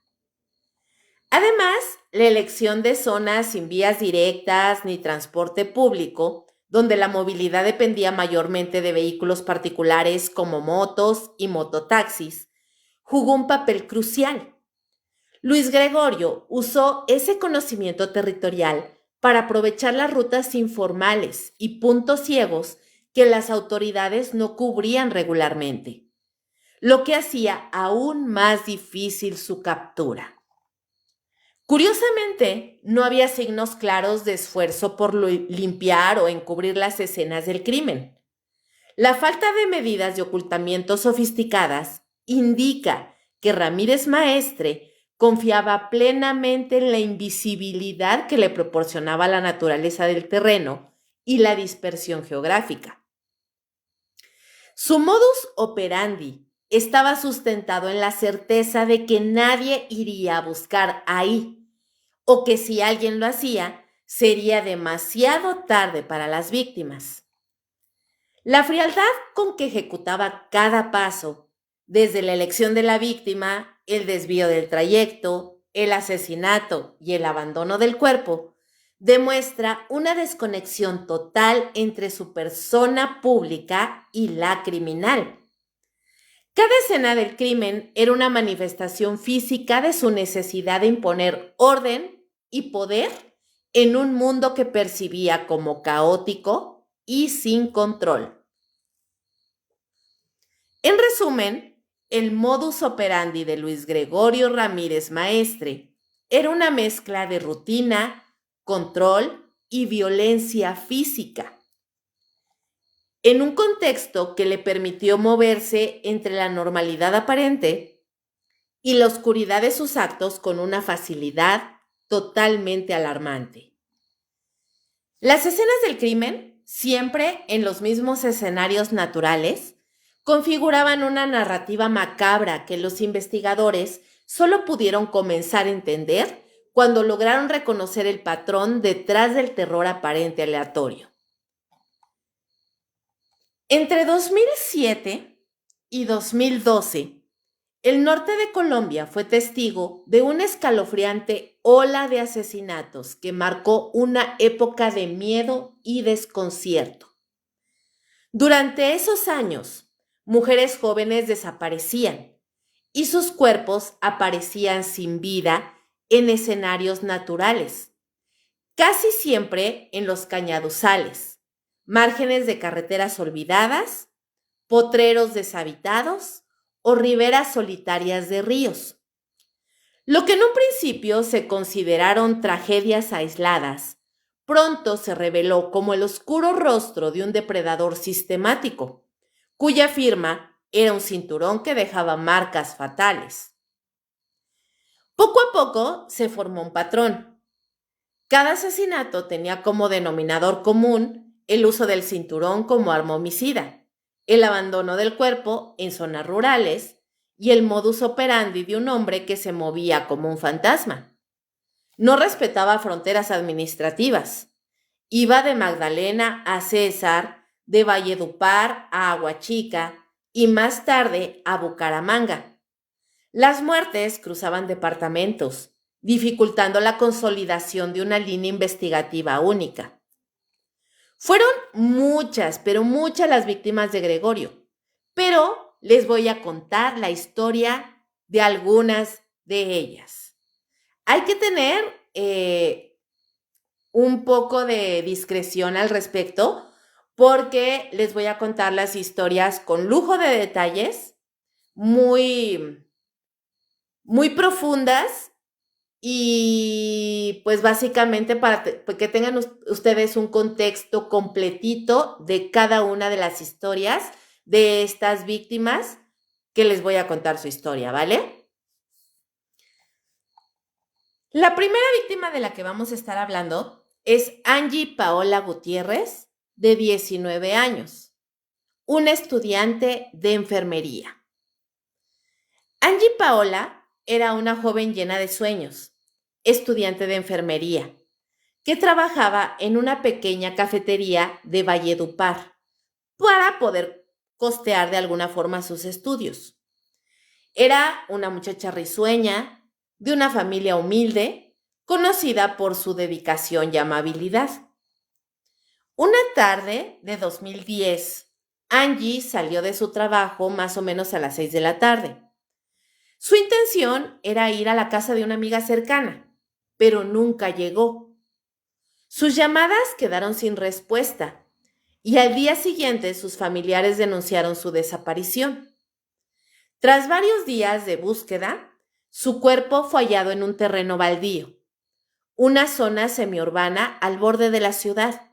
A: Además, la elección de zonas sin vías directas ni transporte público, donde la movilidad dependía mayormente de vehículos particulares como motos y mototaxis, jugó un papel crucial. Luis Gregorio usó ese conocimiento territorial para aprovechar las rutas informales y puntos ciegos que las autoridades no cubrían regularmente, lo que hacía aún más difícil su captura. Curiosamente, no había signos claros de esfuerzo por limpiar o encubrir las escenas del crimen. La falta de medidas de ocultamiento sofisticadas indica que Ramírez Maestre confiaba plenamente en la invisibilidad que le proporcionaba la naturaleza del terreno y la dispersión geográfica. Su modus operandi estaba sustentado en la certeza de que nadie iría a buscar ahí, o que si alguien lo hacía, sería demasiado tarde para las víctimas. La frialdad con que ejecutaba cada paso, desde la elección de la víctima, el desvío del trayecto, el asesinato y el abandono del cuerpo, demuestra una desconexión total entre su persona pública y la criminal. Cada escena del crimen era una manifestación física de su necesidad de imponer orden y poder en un mundo que percibía como caótico y sin control. En resumen, el modus operandi de Luis Gregorio Ramírez Maestre era una mezcla de rutina, control y violencia física. en un contexto que le permitió moverse entre la normalidad aparente y la oscuridad de sus actos con una facilidad totalmente alarmante. Las escenas del crimen, siempre en los mismos escenarios naturales, configuraban una narrativa macabra que los investigadores solo pudieron comenzar a entender cuando lograron reconocer el patrón detrás del terror aparente aleatorio. Entre 2007 y 2012, el norte de Colombia fue testigo de una escalofriante ola de asesinatos que marcó una época de miedo y desconcierto. Durante esos años, mujeres jóvenes desaparecían y sus cuerpos aparecían sin vida en escenarios naturales, casi siempre en los cañaduzales, márgenes de carreteras olvidadas, potreros deshabitados o riberas solitarias de ríos. Lo que en un principio se consideraron tragedias aisladas, pronto se reveló como el oscuro rostro de un depredador sistemático, cuya firma era un cinturón que dejaba marcas fatales. Poco a poco se formó un patrón. Cada asesinato tenía como denominador común el uso del cinturón como arma homicida, el abandono del cuerpo en zonas rurales y el modus operandi de un hombre que se movía como un fantasma. No respetaba fronteras administrativas. Iba de Magdalena a César, de Valledupar a Aguachica y más tarde a Bucaramanga. Las muertes cruzaban departamentos, dificultando la consolidación de una línea investigativa única. Fueron muchas, pero muchas las víctimas de Gregorio, pero les voy a contar la historia de algunas de ellas. Hay que tener un poco de discreción al respecto porque les voy a contar las historias con lujo de detalles, muy profundas y pues básicamente para que tengan ustedes un contexto completito de cada una de las historias de estas víctimas que les voy a contar su historia, ¿vale? La primera víctima de la que vamos a estar hablando es Angie Paola Gutiérrez, de 19 años, una estudiante de enfermería. Angie Paola era una joven llena de sueños, estudiante de enfermería, que trabajaba en una pequeña cafetería de Valledupar para poder costear de alguna forma sus estudios. Era una muchacha risueña, de una familia humilde, conocida por su dedicación y amabilidad. Una tarde de 2010, Angie salió de su trabajo más o menos a las 6 de la tarde. Su intención era ir a la casa de una amiga cercana, pero nunca llegó. Sus llamadas quedaron sin respuesta y al día siguiente sus familiares denunciaron su desaparición. Tras varios días de búsqueda, su cuerpo fue hallado en un terreno baldío, una zona semiurbana al borde de la ciudad,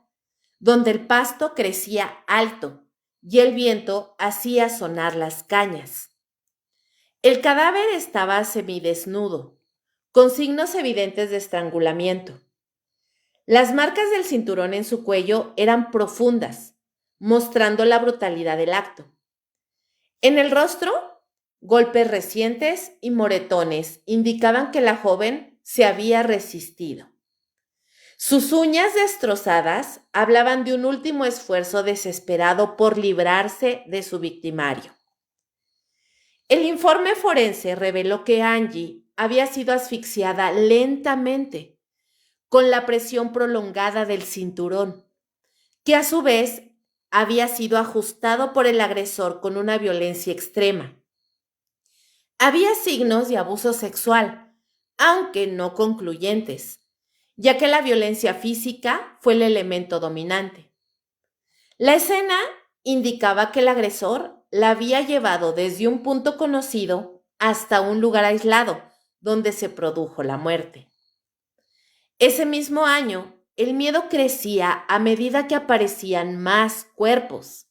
A: donde el pasto crecía alto y el viento hacía sonar las cañas. El cadáver estaba semidesnudo, con signos evidentes de estrangulamiento. Las marcas del cinturón en su cuello eran profundas, mostrando la brutalidad del acto. En el rostro, golpes recientes y moretones indicaban que la joven se había resistido. Sus uñas destrozadas hablaban de un último esfuerzo desesperado por librarse de su victimario. El informe forense reveló que Angie había sido asfixiada lentamente, con la presión prolongada del cinturón, que a su vez había sido ajustado por el agresor con una violencia extrema. Había signos de abuso sexual, aunque no concluyentes, ya que la violencia física fue el elemento dominante. La escena indicaba que el agresor la había llevado desde un punto conocido hasta un lugar aislado, donde se produjo la muerte. Ese mismo año, el miedo crecía a medida que aparecían más cuerpos.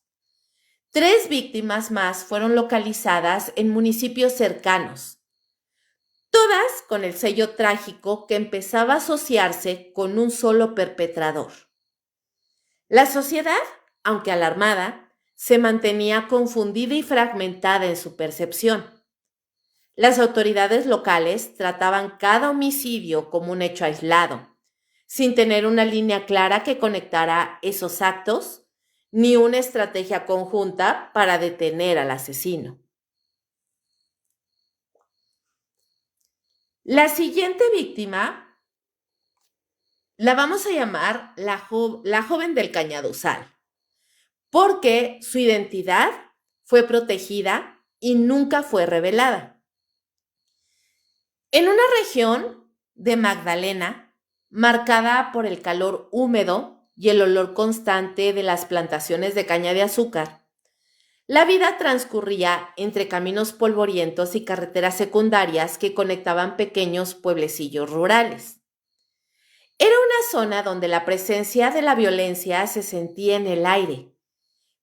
A: 3 víctimas más fueron localizadas en municipios cercanos, todas con el sello trágico que empezaba a asociarse con un solo perpetrador. La sociedad, aunque alarmada, se mantenía confundida y fragmentada en su percepción. Las autoridades locales trataban cada homicidio como un hecho aislado, sin tener una línea clara que conectara esos actos, ni una estrategia conjunta para detener al asesino. La siguiente víctima la vamos a llamar la joven del Cañaduzal, porque su identidad fue protegida y nunca fue revelada. En una región de Magdalena, marcada por el calor húmedo y el olor constante de las plantaciones de caña de azúcar, la vida transcurría entre caminos polvorientos y carreteras secundarias que conectaban pequeños pueblecillos rurales. Era una zona donde la presencia de la violencia se sentía en el aire,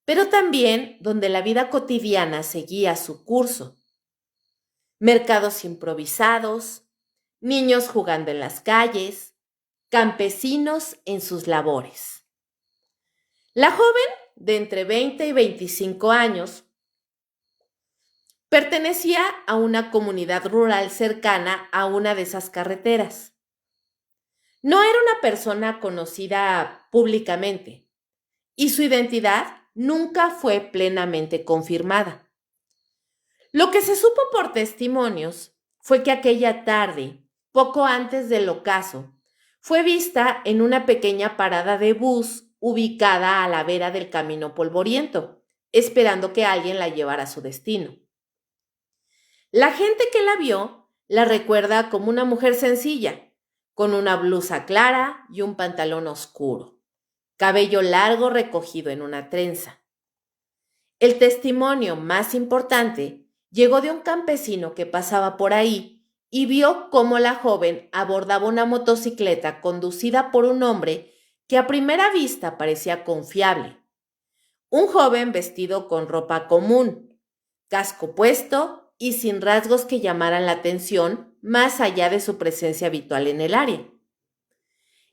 A: pero también donde la vida cotidiana seguía su curso. Mercados improvisados, niños jugando en las calles, campesinos en sus labores. La joven, de entre 20 y 25 años, pertenecía a una comunidad rural cercana a una de esas carreteras. No era una persona conocida públicamente y su identidad nunca fue plenamente confirmada. Lo que se supo por testimonios fue que aquella tarde, poco antes del ocaso, fue vista en una pequeña parada de bus ubicada a la vera del camino polvoriento, esperando que alguien la llevara a su destino. La gente que la vio la recuerda como una mujer sencilla, con una blusa clara y un pantalón oscuro, cabello largo recogido en una trenza. El testimonio más importante llegó de un campesino que pasaba por ahí y vio cómo la joven abordaba una motocicleta conducida por un hombre que a primera vista parecía confiable. Un joven vestido con ropa común, casco puesto y sin rasgos que llamaran la atención más allá de su presencia habitual en el área.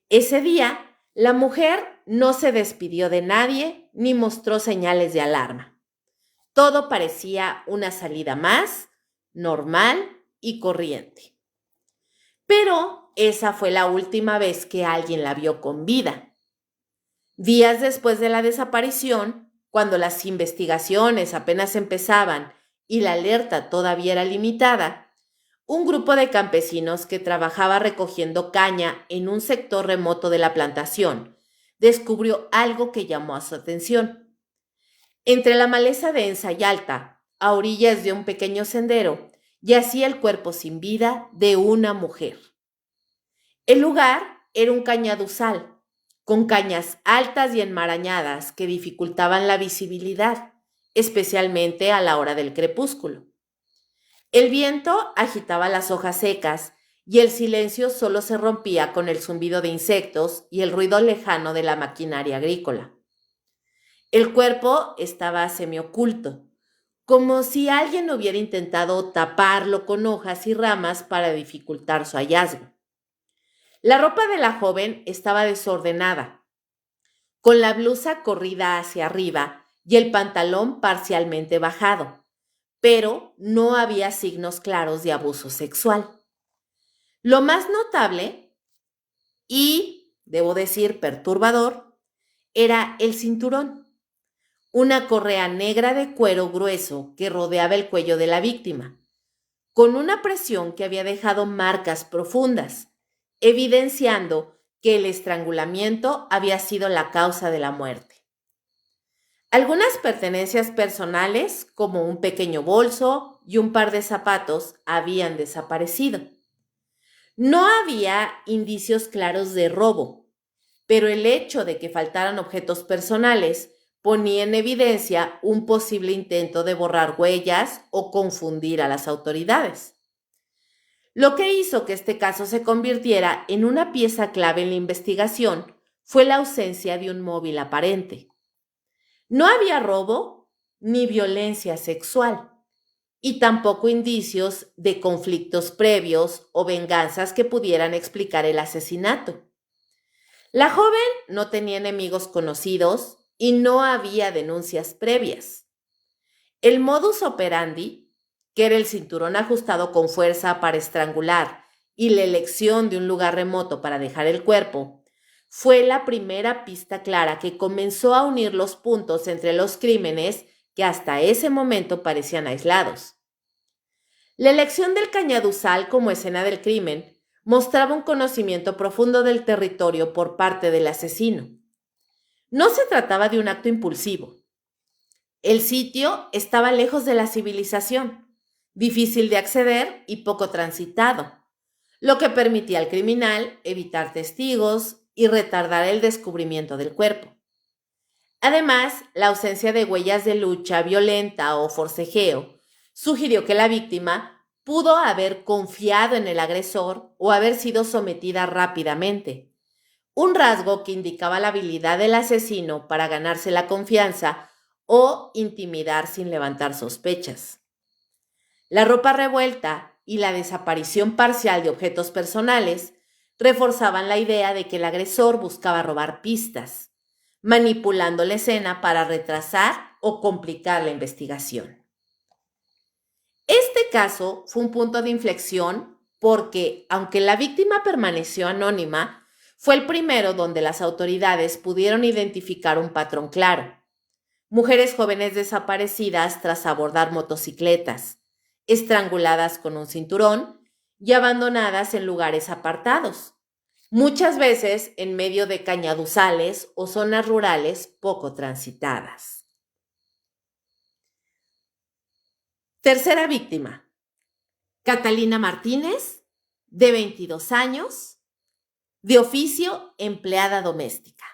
A: Ese día, la mujer no se despidió de nadie ni mostró señales de alarma. Todo parecía una salida más, normal y corriente. Pero esa fue la última vez que alguien la vio con vida. Días después de la desaparición, cuando las investigaciones apenas empezaban y la alerta todavía era limitada, un grupo de campesinos que trabajaba recogiendo caña en un sector remoto de la plantación descubrió algo que llamó a su atención. Entre la maleza densa y alta, a orillas de un pequeño sendero, yacía el cuerpo sin vida de una mujer. El lugar era un cañaduzal, con cañas altas y enmarañadas que dificultaban la visibilidad, especialmente a la hora del crepúsculo. El viento agitaba las hojas secas y el silencio solo se rompía con el zumbido de insectos y el ruido lejano de la maquinaria agrícola. El cuerpo estaba semioculto, como si alguien hubiera intentado taparlo con hojas y ramas para dificultar su hallazgo. La ropa de la joven estaba desordenada, con la blusa corrida hacia arriba y el pantalón parcialmente bajado, pero no había signos claros de abuso sexual. Lo más notable y, debo decir, perturbador, era el cinturón. Una correa negra de cuero grueso que rodeaba el cuello de la víctima, con una presión que había dejado marcas profundas, evidenciando que el estrangulamiento había sido la causa de la muerte. Algunas pertenencias personales, como un pequeño bolso y un par de zapatos, habían desaparecido. No había indicios claros de robo, pero el hecho de que faltaran objetos personales ponía en evidencia un posible intento de borrar huellas o confundir a las autoridades. Lo que hizo que este caso se convirtiera en una pieza clave en la investigación fue la ausencia de un móvil aparente. No había robo ni violencia sexual, y tampoco indicios de conflictos previos o venganzas que pudieran explicar el asesinato. La joven no tenía enemigos conocidos y no había denuncias previas. El modus operandi, que era el cinturón ajustado con fuerza para estrangular y la elección de un lugar remoto para dejar el cuerpo, fue la primera pista clara que comenzó a unir los puntos entre los crímenes que hasta ese momento parecían aislados. La elección del cañaduzal como escena del crimen mostraba un conocimiento profundo del territorio por parte del asesino. No se trataba de un acto impulsivo. El sitio estaba lejos de la civilización, difícil de acceder y poco transitado, lo que permitía al criminal evitar testigos y retardar el descubrimiento del cuerpo. Además, la ausencia de huellas de lucha violenta o forcejeo sugirió que la víctima pudo haber confiado en el agresor o haber sido sometida rápidamente, un rasgo que indicaba la habilidad del asesino para ganarse la confianza o intimidar sin levantar sospechas. La ropa revuelta y la desaparición parcial de objetos personales reforzaban la idea de que el agresor buscaba robar pistas, manipulando la escena para retrasar o complicar la investigación. Este caso fue un punto de inflexión porque, aunque la víctima permaneció anónima, fue el primero donde las autoridades pudieron identificar un patrón claro. Mujeres jóvenes desaparecidas tras abordar motocicletas, estranguladas con un cinturón y abandonadas en lugares apartados, muchas veces en medio de cañaduzales o zonas rurales poco transitadas. Tercera víctima, Catalina Martínez, de 22 años, de oficio empleada doméstica.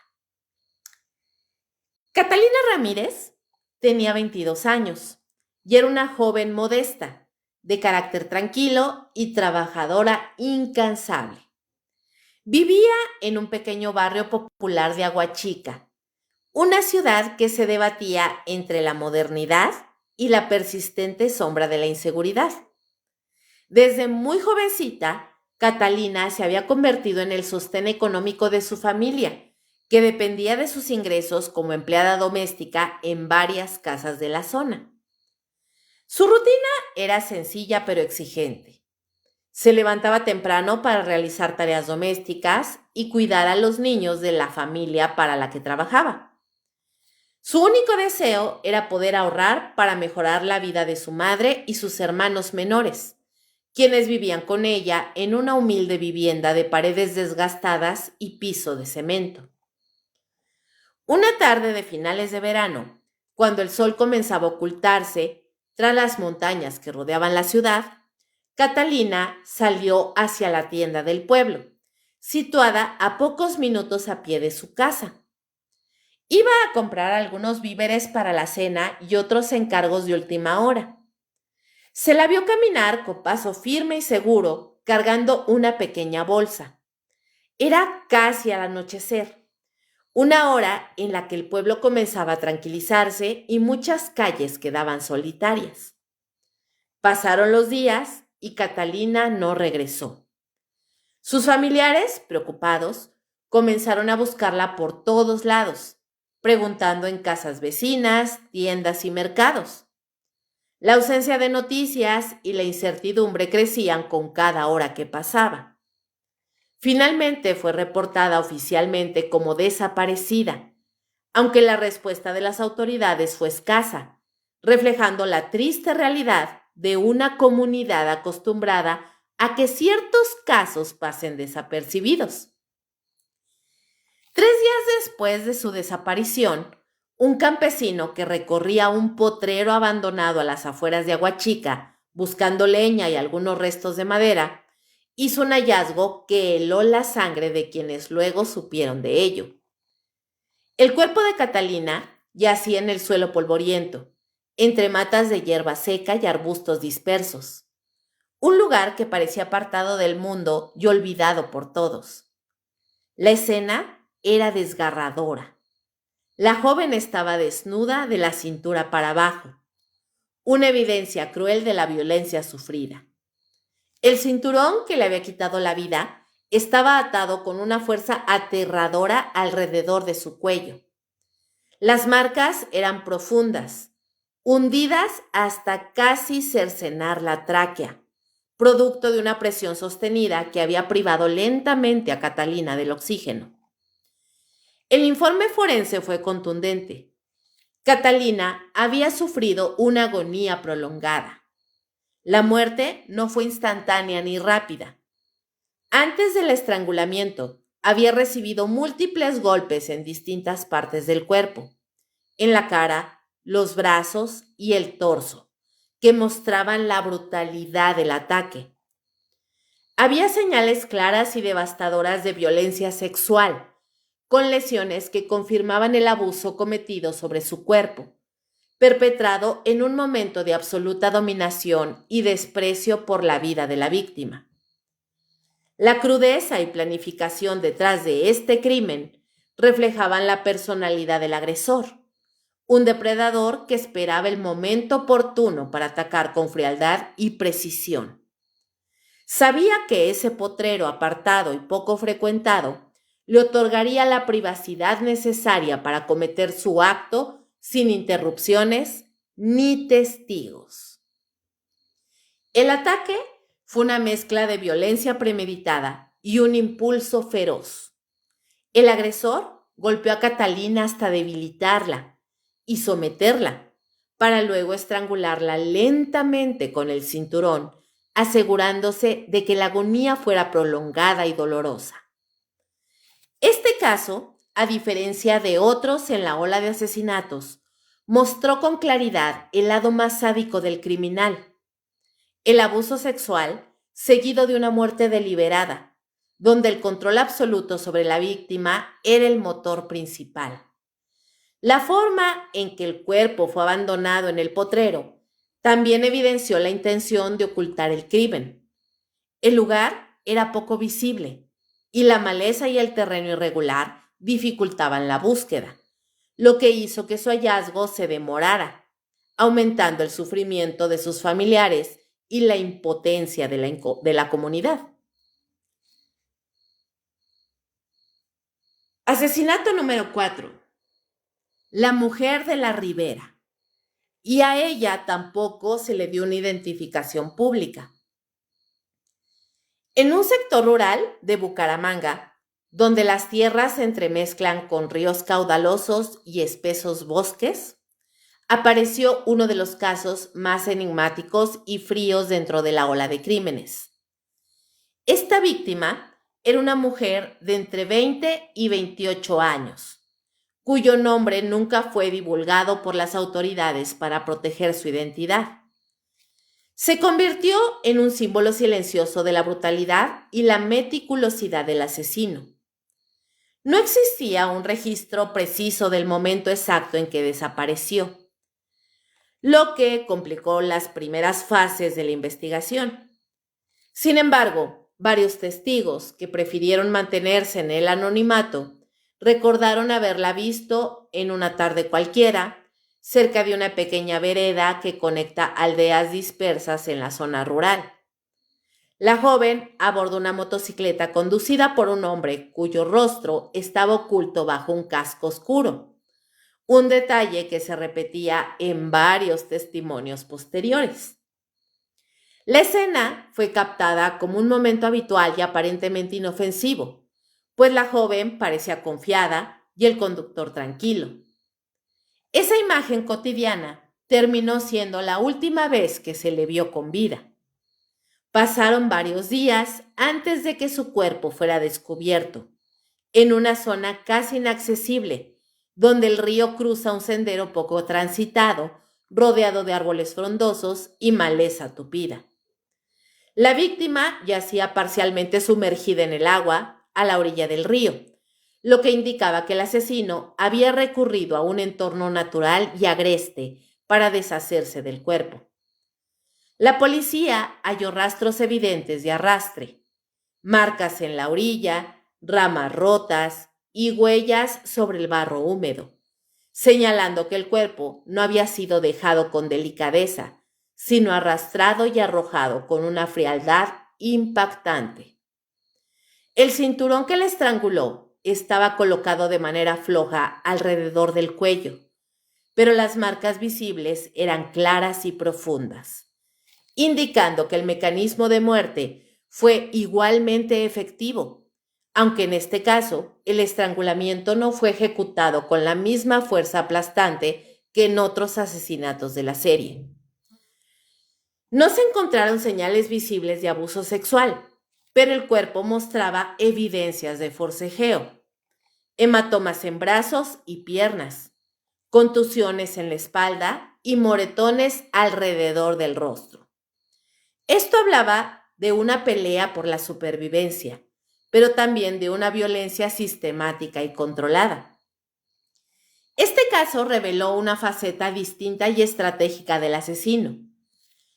A: Catalina Ramírez tenía 22 años y era una joven modesta, de carácter tranquilo y trabajadora incansable. Vivía en un pequeño barrio popular de Aguachica, una ciudad que se debatía entre la modernidad y la persistente sombra de la inseguridad. Desde muy jovencita, Catalina se había convertido en el sostén económico de su familia, que dependía de sus ingresos como empleada doméstica en varias casas de la zona. Su rutina era sencilla pero exigente. Se levantaba temprano para realizar tareas domésticas y cuidar a los niños de la familia para la que trabajaba. Su único deseo era poder ahorrar para mejorar la vida de su madre y sus hermanos menores, quienes vivían con ella en una humilde vivienda de paredes desgastadas y piso de cemento. Una tarde de finales de verano, cuando el sol comenzaba a ocultarse tras las montañas que rodeaban la ciudad, Catalina salió hacia la tienda del pueblo, situada a pocos minutos a pie de su casa. Iba a comprar algunos víveres para la cena y otros encargos de última hora. Se la vio caminar con paso firme y seguro, cargando una pequeña bolsa. Era casi al anochecer, una hora en la que el pueblo comenzaba a tranquilizarse y muchas calles quedaban solitarias. Pasaron los días y Catalina no regresó. Sus familiares, preocupados, comenzaron a buscarla por todos lados, preguntando en casas vecinas, tiendas y mercados. La ausencia de noticias y la incertidumbre crecían con cada hora que pasaba. Finalmente fue reportada oficialmente como desaparecida, aunque la respuesta de las autoridades fue escasa, reflejando la triste realidad de una comunidad acostumbrada a que ciertos casos pasen desapercibidos. 3 días después de su desaparición, un campesino que recorría un potrero abandonado a las afueras de Aguachica, buscando leña y algunos restos de madera, hizo un hallazgo que heló la sangre de quienes luego supieron de ello. El cuerpo de Catalina yacía en el suelo polvoriento, entre matas de hierba seca y arbustos dispersos, un lugar que parecía apartado del mundo y olvidado por todos. La escena era desgarradora. La joven estaba desnuda de la cintura para abajo, una evidencia cruel de la violencia sufrida. El cinturón que le había quitado la vida estaba atado con una fuerza aterradora alrededor de su cuello. Las marcas eran profundas, hundidas hasta casi cercenar la tráquea, producto de una presión sostenida que había privado lentamente a Catalina del oxígeno. El informe forense fue contundente. Catalina había sufrido una agonía prolongada. La muerte no fue instantánea ni rápida. Antes del estrangulamiento, había recibido múltiples golpes en distintas partes del cuerpo, en la cara, los brazos y el torso, que mostraban la brutalidad del ataque. Había señales claras y devastadoras de violencia sexual, con lesiones que confirmaban el abuso cometido sobre su cuerpo, perpetrado en un momento de absoluta dominación y desprecio por la vida de la víctima. La crudeza y planificación detrás de este crimen reflejaban la personalidad del agresor, un depredador que esperaba el momento oportuno para atacar con frialdad y precisión. Sabía que ese potrero apartado y poco frecuentado le otorgaría la privacidad necesaria para cometer su acto sin interrupciones ni testigos. El ataque fue una mezcla de violencia premeditada y un impulso feroz. El agresor golpeó a Catalina hasta debilitarla y someterla, para luego estrangularla lentamente con el cinturón, asegurándose de que la agonía fuera prolongada y dolorosa. Este caso, a diferencia de otros en la ola de asesinatos, mostró con claridad el lado más sádico del criminal: el abuso sexual seguido de una muerte deliberada, donde el control absoluto sobre la víctima era el motor principal. La forma en que el cuerpo fue abandonado en el potrero también evidenció la intención de ocultar el crimen. El lugar era poco visible y la maleza y el terreno irregular dificultaban la búsqueda, lo que hizo que su hallazgo se demorara, aumentando el sufrimiento de sus familiares y la impotencia de la comunidad. Asesinato número 4. La mujer de la Ribera. Y a ella tampoco se le dio una identificación pública. En un sector rural de Bucaramanga, donde las tierras se entremezclan con ríos caudalosos y espesos bosques, apareció uno de los casos más enigmáticos y fríos dentro de la ola de crímenes. Esta víctima era una mujer de entre 20 y 28 años, cuyo nombre nunca fue divulgado por las autoridades para proteger su identidad. Se convirtió en un símbolo silencioso de la brutalidad y la meticulosidad del asesino. No existía un registro preciso del momento exacto en que desapareció, lo que complicó las primeras fases de la investigación. Sin embargo, varios testigos que prefirieron mantenerse en el anonimato recordaron haberla visto en una tarde cualquiera, cerca de una pequeña vereda que conecta aldeas dispersas en la zona rural. La joven abordó una motocicleta conducida por un hombre cuyo rostro estaba oculto bajo un casco oscuro, un detalle que se repetía en varios testimonios posteriores. La escena fue captada como un momento habitual y aparentemente inofensivo, pues la joven parecía confiada y el conductor tranquilo. Esa imagen cotidiana terminó siendo la última vez que se le vio con vida. Pasaron varios días antes de que su cuerpo fuera descubierto, en una zona casi inaccesible, donde el río cruza un sendero poco transitado, rodeado de árboles frondosos y maleza tupida. La víctima yacía parcialmente sumergida en el agua a la orilla del río, lo que indicaba que el asesino había recurrido a un entorno natural y agreste para deshacerse del cuerpo. La policía halló rastros evidentes de arrastre, marcas en la orilla, ramas rotas y huellas sobre el barro húmedo, señalando que el cuerpo no había sido dejado con delicadeza, sino arrastrado y arrojado con una frialdad impactante. El cinturón que le estranguló estaba colocado de manera floja alrededor del cuello, pero las marcas visibles eran claras y profundas, indicando que el mecanismo de muerte fue igualmente efectivo, aunque en este caso el estrangulamiento no fue ejecutado con la misma fuerza aplastante que en otros asesinatos de la serie. No se encontraron señales visibles de abuso sexual, pero el cuerpo mostraba evidencias de forcejeo, hematomas en brazos y piernas, contusiones en la espalda y moretones alrededor del rostro. Esto hablaba de una pelea por la supervivencia, pero también de una violencia sistemática y controlada. Este caso reveló una faceta distinta y estratégica del asesino: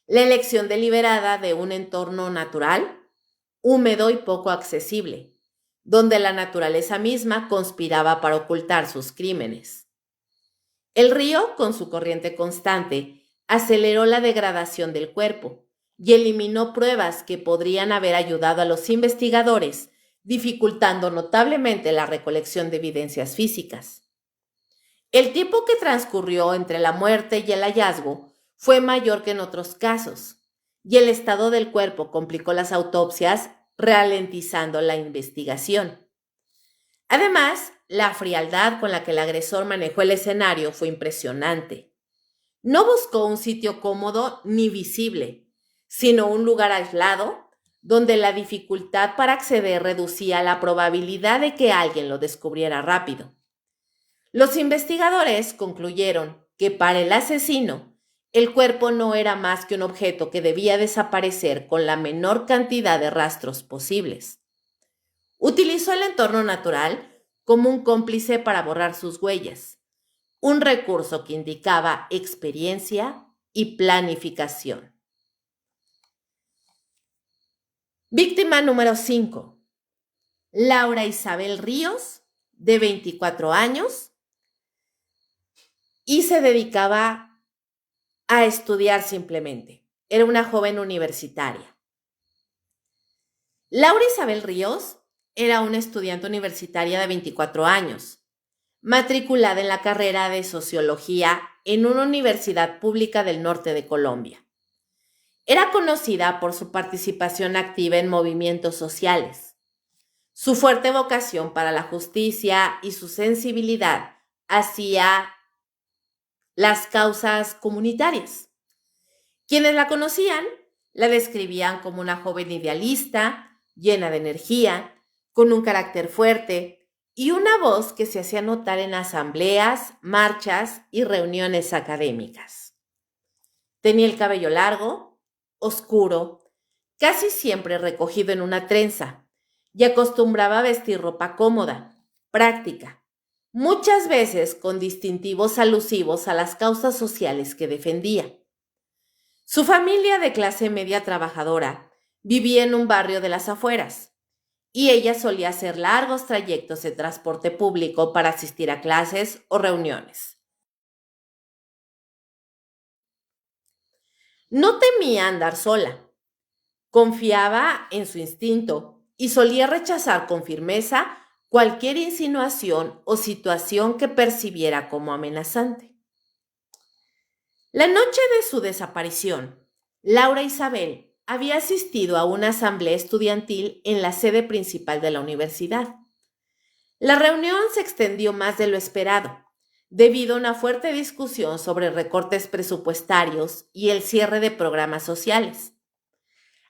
A: la elección deliberada de un entorno natural, húmedo y poco accesible, donde la naturaleza misma conspiraba para ocultar sus crímenes. El río, con su corriente constante, aceleró la degradación del cuerpo y eliminó pruebas que podrían haber ayudado a los investigadores, dificultando notablemente la recolección de evidencias físicas. El tiempo que transcurrió entre la muerte y el hallazgo fue mayor que en otros casos, y el estado del cuerpo complicó las autopsias, ralentizando la investigación. Además, la frialdad con la que el agresor manejó el escenario fue impresionante. No buscó un sitio cómodo ni visible, sino un lugar aislado donde la dificultad para acceder reducía la probabilidad de que alguien lo descubriera rápido. Los investigadores concluyeron que para el asesino, el cuerpo no era más que un objeto que debía desaparecer con la menor cantidad de rastros posibles. Utilizó el entorno natural como un cómplice para borrar sus huellas, un recurso que indicaba experiencia y planificación. Víctima número 5. Laura Isabel Ríos, de 24 años, y se dedicaba a estudiar simplemente. Era una joven universitaria. Laura Isabel Ríos era una estudiante universitaria de 24 años, matriculada en la carrera de Sociología en una universidad pública del norte de Colombia. Era conocida por su participación activa en movimientos sociales, su fuerte vocación para la justicia y su sensibilidad hacia las causas comunitarias. Quienes la conocían la describían como una joven idealista, llena de energía, con un carácter fuerte y una voz que se hacía notar en asambleas, marchas y reuniones académicas. Tenía el cabello largo, oscuro, casi siempre recogido en una trenza, y acostumbraba a vestir ropa cómoda, práctica, muchas veces con distintivos alusivos a las causas sociales que defendía. Su familia, de clase media trabajadora, vivía en un barrio de las afueras, y ella solía hacer largos trayectos de transporte público para asistir a clases o reuniones. No temía andar sola, confiaba en su instinto y solía rechazar con firmeza cualquier insinuación o situación que percibiera como amenazante. La noche de su desaparición, Laura Isabel había asistido a una asamblea estudiantil en la sede principal de la universidad. La reunión se extendió más de lo esperado, debido a una fuerte discusión sobre recortes presupuestarios y el cierre de programas sociales.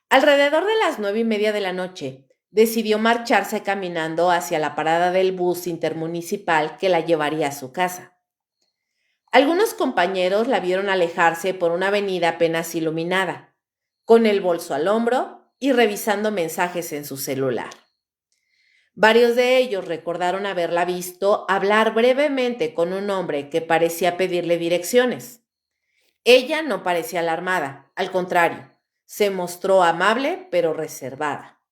A: Alrededor de las 9:30 de la noche, decidió marcharse caminando hacia la parada del bus intermunicipal que la llevaría a su casa. Algunos compañeros la vieron alejarse por una avenida apenas iluminada, con el bolso al hombro y revisando mensajes en su celular. Varios de ellos recordaron haberla visto hablar brevemente con un hombre que parecía pedirle direcciones. Ella no parecía alarmada, al contrario, se mostró amable pero reservada.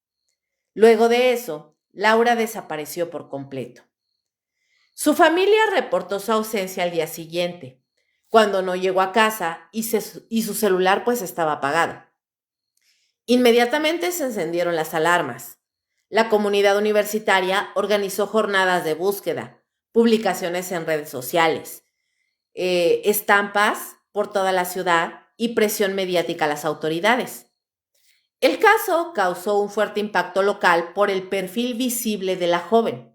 A: Luego de eso, Laura desapareció por completo. Su familia reportó su ausencia al día siguiente, cuando no llegó a casa y su celular pues estaba apagado. Inmediatamente se encendieron las alarmas. La comunidad universitaria organizó jornadas de búsqueda, publicaciones en redes sociales, estampas por toda la ciudad y presión mediática a las autoridades. El caso causó un fuerte impacto local por el perfil visible de la joven.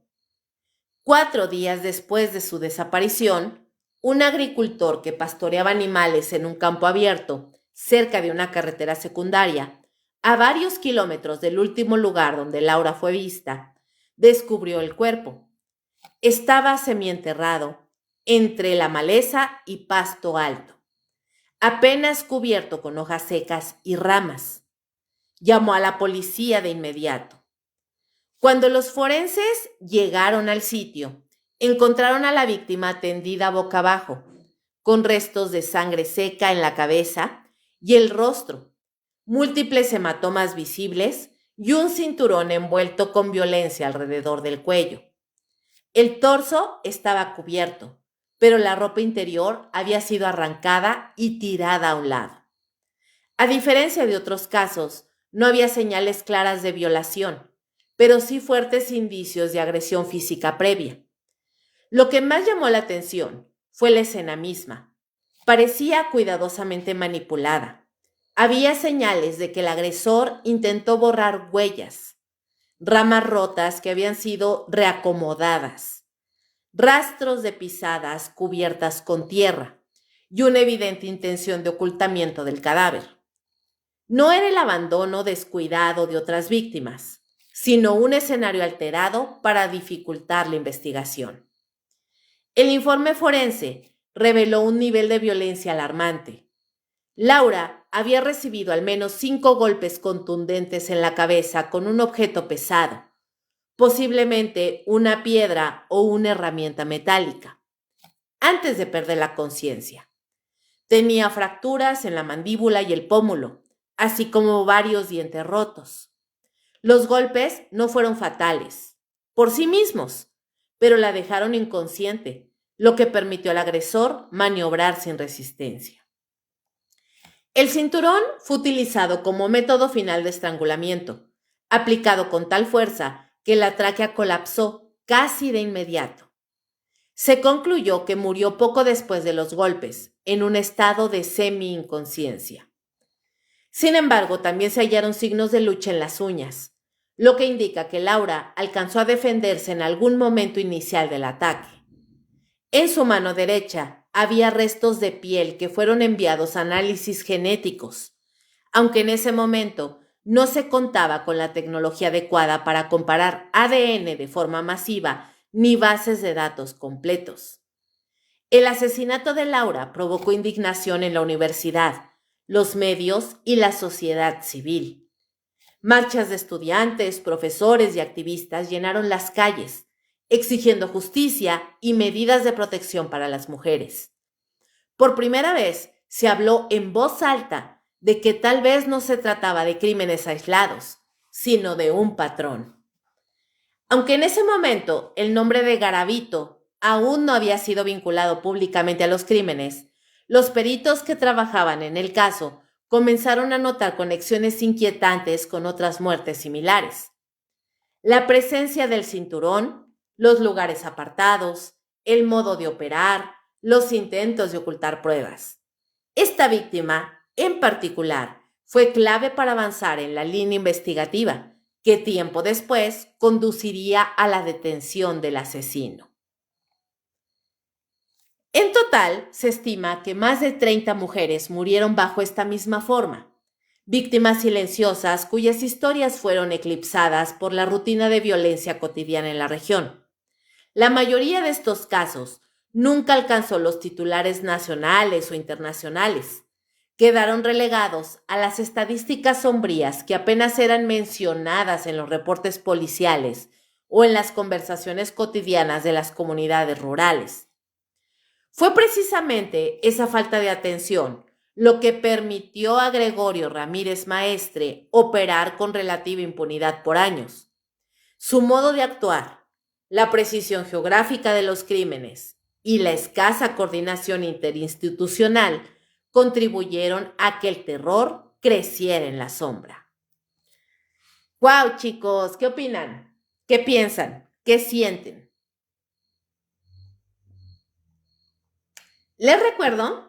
A: 4 días después de su desaparición, un agricultor que pastoreaba animales en un campo abierto, cerca de una carretera secundaria, a varios kilómetros del último lugar donde Laura fue vista, descubrió el cuerpo. Estaba semienterrado entre la maleza y pasto alto, apenas cubierto con hojas secas y ramas. Llamó a la policía de inmediato. Cuando los forenses llegaron al sitio, encontraron a la víctima tendida boca abajo, con restos de sangre seca en la cabeza y el rostro, múltiples hematomas visibles y un cinturón envuelto con violencia alrededor del cuello. El torso estaba cubierto, pero la ropa interior había sido arrancada y tirada a un lado. A diferencia de otros casos, no había señales claras de violación, pero sí fuertes indicios de agresión física previa. Lo que más llamó la atención fue la escena misma. Parecía cuidadosamente manipulada. Había señales de que el agresor intentó borrar huellas, ramas rotas que habían sido reacomodadas, rastros de pisadas cubiertas con tierra y una evidente intención de ocultamiento del cadáver. No era el abandono descuidado de otras víctimas, sino un escenario alterado para dificultar la investigación. El informe forense reveló un nivel de violencia alarmante. Laura había recibido al menos 5 golpes contundentes en la cabeza con un objeto pesado, posiblemente una piedra o una herramienta metálica, antes de perder la conciencia. Tenía fracturas en la mandíbula y el pómulo, así como varios dientes rotos. Los golpes no fueron fatales por sí mismos, pero la dejaron inconsciente, lo que permitió al agresor maniobrar sin resistencia. El cinturón fue utilizado como método final de estrangulamiento, aplicado con tal fuerza que la tráquea colapsó casi de inmediato. Se concluyó que murió poco después de los golpes, en un estado de semi-inconsciencia. Sin embargo, también se hallaron signos de lucha en las uñas, lo que indica que Laura alcanzó a defenderse en algún momento inicial del ataque. En su mano derecha había restos de piel que fueron enviados a análisis genéticos, aunque en ese momento no se contaba con la tecnología adecuada para comparar ADN de forma masiva ni bases de datos completos. El asesinato de Laura provocó indignación en la universidad, los medios y la sociedad civil. Marchas de estudiantes, profesores y activistas llenaron las calles, exigiendo justicia y medidas de protección para las mujeres. Por primera vez se habló en voz alta de que tal vez no se trataba de crímenes aislados, sino de un patrón. Aunque en ese momento el nombre de Garavito aún no había sido vinculado públicamente a los crímenes, los peritos que trabajaban en el caso comenzaron a notar conexiones inquietantes con otras muertes similares. La presencia del cinturón, los lugares apartados, el modo de operar, los intentos de ocultar pruebas. Esta víctima, en particular, fue clave para avanzar en la línea investigativa, que tiempo después conduciría a la detención del asesino. En total, se estima que más de 30 mujeres murieron bajo esta misma forma, víctimas silenciosas cuyas historias fueron eclipsadas por la rutina de violencia cotidiana en la región. La mayoría de estos casos nunca alcanzó los titulares nacionales o internacionales. Quedaron relegados a las estadísticas sombrías que apenas eran mencionadas en los reportes policiales o en las conversaciones cotidianas de las comunidades rurales. Fue precisamente esa falta de atención lo que permitió a Gregorio Ramírez Maestre operar con relativa impunidad por años. Su modo de actuar, la precisión geográfica de los crímenes y la escasa coordinación interinstitucional contribuyeron a que el terror creciera en la sombra. ¡Wow, chicos! ¿Qué opinan? ¿Qué piensan? ¿Qué sienten? Les recuerdo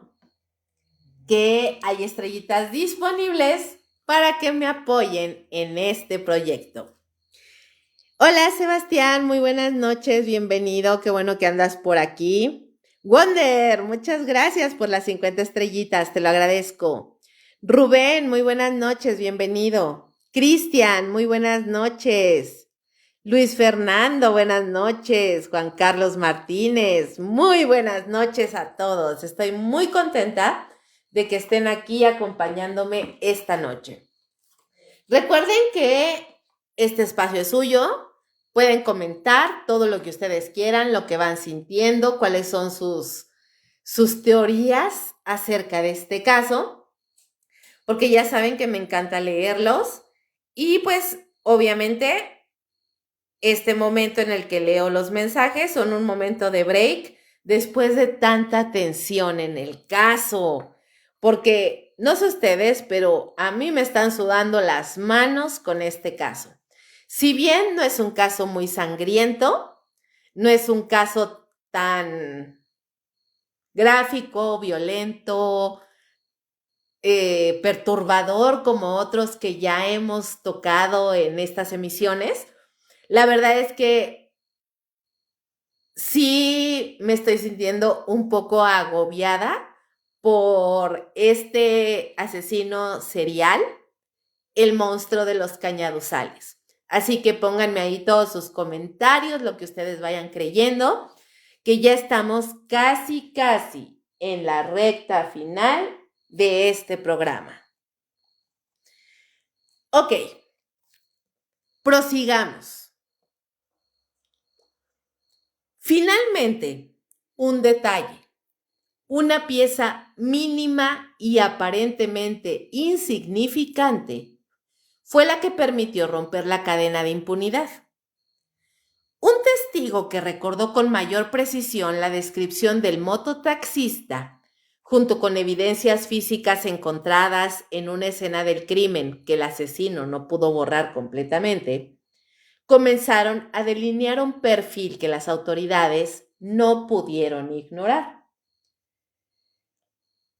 A: que hay estrellitas disponibles para que me apoyen en este proyecto. Hola Sebastián, muy buenas noches, bienvenido, qué bueno que andas por aquí. Wonder, muchas gracias por las 50 estrellitas, te lo agradezco. Rubén, muy buenas noches, bienvenido. Cristian, muy buenas noches. Luis Fernando, buenas noches. Juan Carlos Martínez, muy buenas noches a todos. Estoy muy contenta de que estén aquí acompañándome esta noche. Recuerden que este espacio es suyo. Pueden comentar todo lo que ustedes quieran, lo que van sintiendo, cuáles son sus teorías acerca de este caso, porque ya saben que me encanta leerlos. Y pues, obviamente, este momento en el que leo los mensajes son un momento de break después de tanta tensión en el caso, porque no sé ustedes, pero a mí me están sudando las manos con este caso. Si bien no es un caso muy sangriento, no es un caso tan gráfico, violento, perturbador como otros que ya hemos tocado en estas emisiones, la verdad es que sí me estoy sintiendo un poco agobiada por este asesino serial, el monstruo de los cañaduzales. Así que pónganme ahí todos sus comentarios, lo que ustedes vayan creyendo, que ya estamos casi en la recta final de este programa. Ok, prosigamos. Finalmente, un detalle, una pieza mínima y aparentemente insignificante fue la que permitió romper la cadena de impunidad. Un testigo que recordó con mayor precisión la descripción del mototaxista, junto con evidencias físicas encontradas en una escena del crimen que el asesino no pudo borrar completamente, comenzaron a delinear un perfil que las autoridades no pudieron ignorar.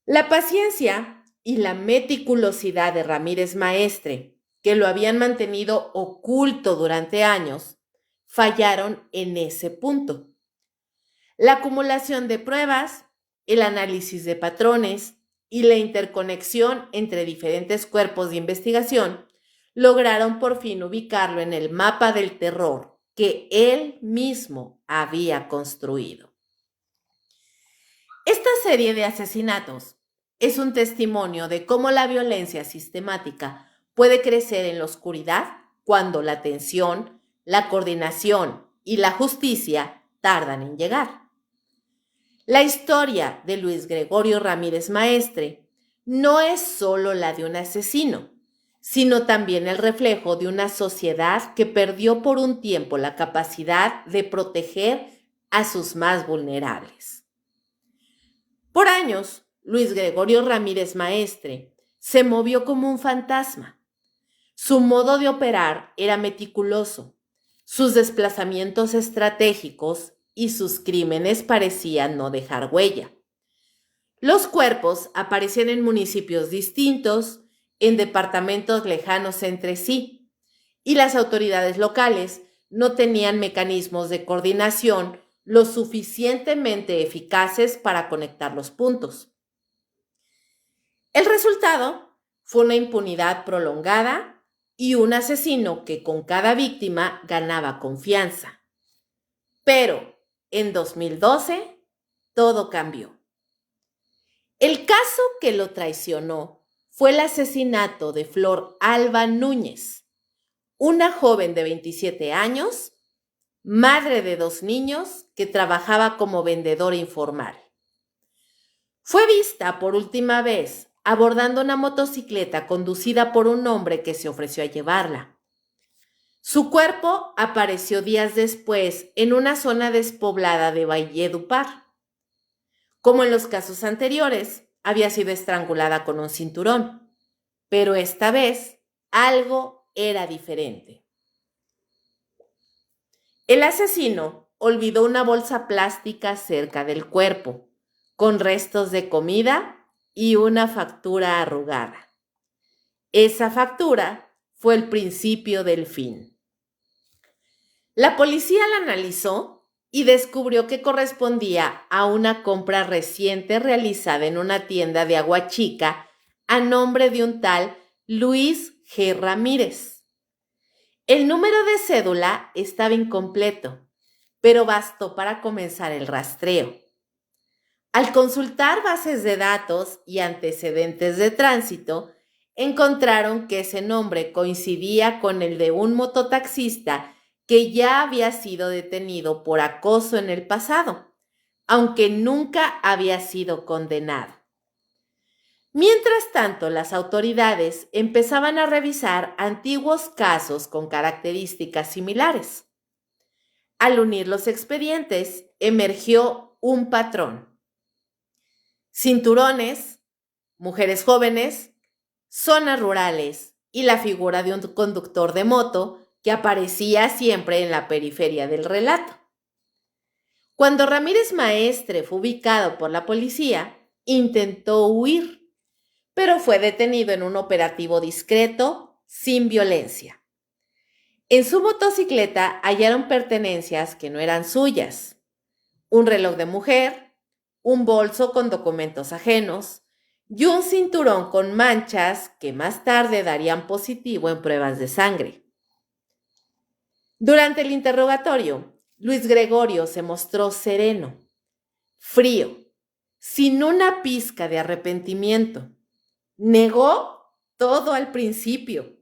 A: La paciencia y la meticulosidad de Ramírez Maestre, que lo habían mantenido oculto durante años, fallaron en ese punto. La acumulación de pruebas, el análisis de patrones y la interconexión entre diferentes cuerpos de investigación lograron por fin ubicarlo en el mapa del terror que él mismo había construido. Esta serie de asesinatos es un testimonio de cómo la violencia sistemática puede crecer en la oscuridad cuando la atención, la coordinación y la justicia tardan en llegar. La historia de Luis Gregorio Ramírez Maestre no es solo la de un asesino, sino también el reflejo de una sociedad que perdió por un tiempo la capacidad de proteger a sus más vulnerables. Por años, Luis Gregorio Ramírez Maestre se movió como un fantasma. Su modo de operar era meticuloso, sus desplazamientos estratégicos y sus crímenes parecían no dejar huella. Los cuerpos aparecían en municipios distintos, en departamentos lejanos entre sí, y las autoridades locales no tenían mecanismos de coordinación lo suficientemente eficaces para conectar los puntos. El resultado fue una impunidad prolongada y un asesino que con cada víctima ganaba confianza. Pero en 2012 todo cambió. El caso que lo traicionó fue el asesinato de Flor Alba Núñez, una joven de 27 años, madre de 2 niños que trabajaba como vendedora informal. Fue vista por última vez abordando una motocicleta conducida por un hombre que se ofreció a llevarla. Su cuerpo apareció días después en una zona despoblada de Valledupar. Como en los casos anteriores, había sido estrangulada con un cinturón, pero esta vez algo era diferente. El asesino olvidó una bolsa plástica cerca del cuerpo, con restos de comida y una factura arrugada. Esa factura fue el principio del fin. La policía la analizó y descubrió que correspondía a una compra reciente realizada en una tienda de Aguachica a nombre de un tal Luis G. Ramírez. El número de cédula estaba incompleto, pero bastó para comenzar el rastreo. Al consultar bases de datos y antecedentes de tránsito, encontraron que ese nombre coincidía con el de un mototaxista que ya había sido detenido por acoso en el pasado, aunque nunca había sido condenado. Mientras tanto, las autoridades empezaban a revisar antiguos casos con características similares. Al unir los expedientes, emergió un patrón. Cinturones, mujeres jóvenes, zonas rurales y la figura de un conductor de moto que aparecía siempre en la periferia del relato. Cuando Ramírez Maestre fue ubicado por la policía, intentó huir, pero fue detenido en un operativo discreto, sin violencia. En su motocicleta hallaron pertenencias que no eran suyas: un reloj de mujer, un bolso con documentos ajenos y un cinturón con manchas que más tarde darían positivo en pruebas de sangre. Durante el interrogatorio, Luis Gregorio se mostró sereno, frío, sin una pizca de arrepentimiento. Negó todo al principio,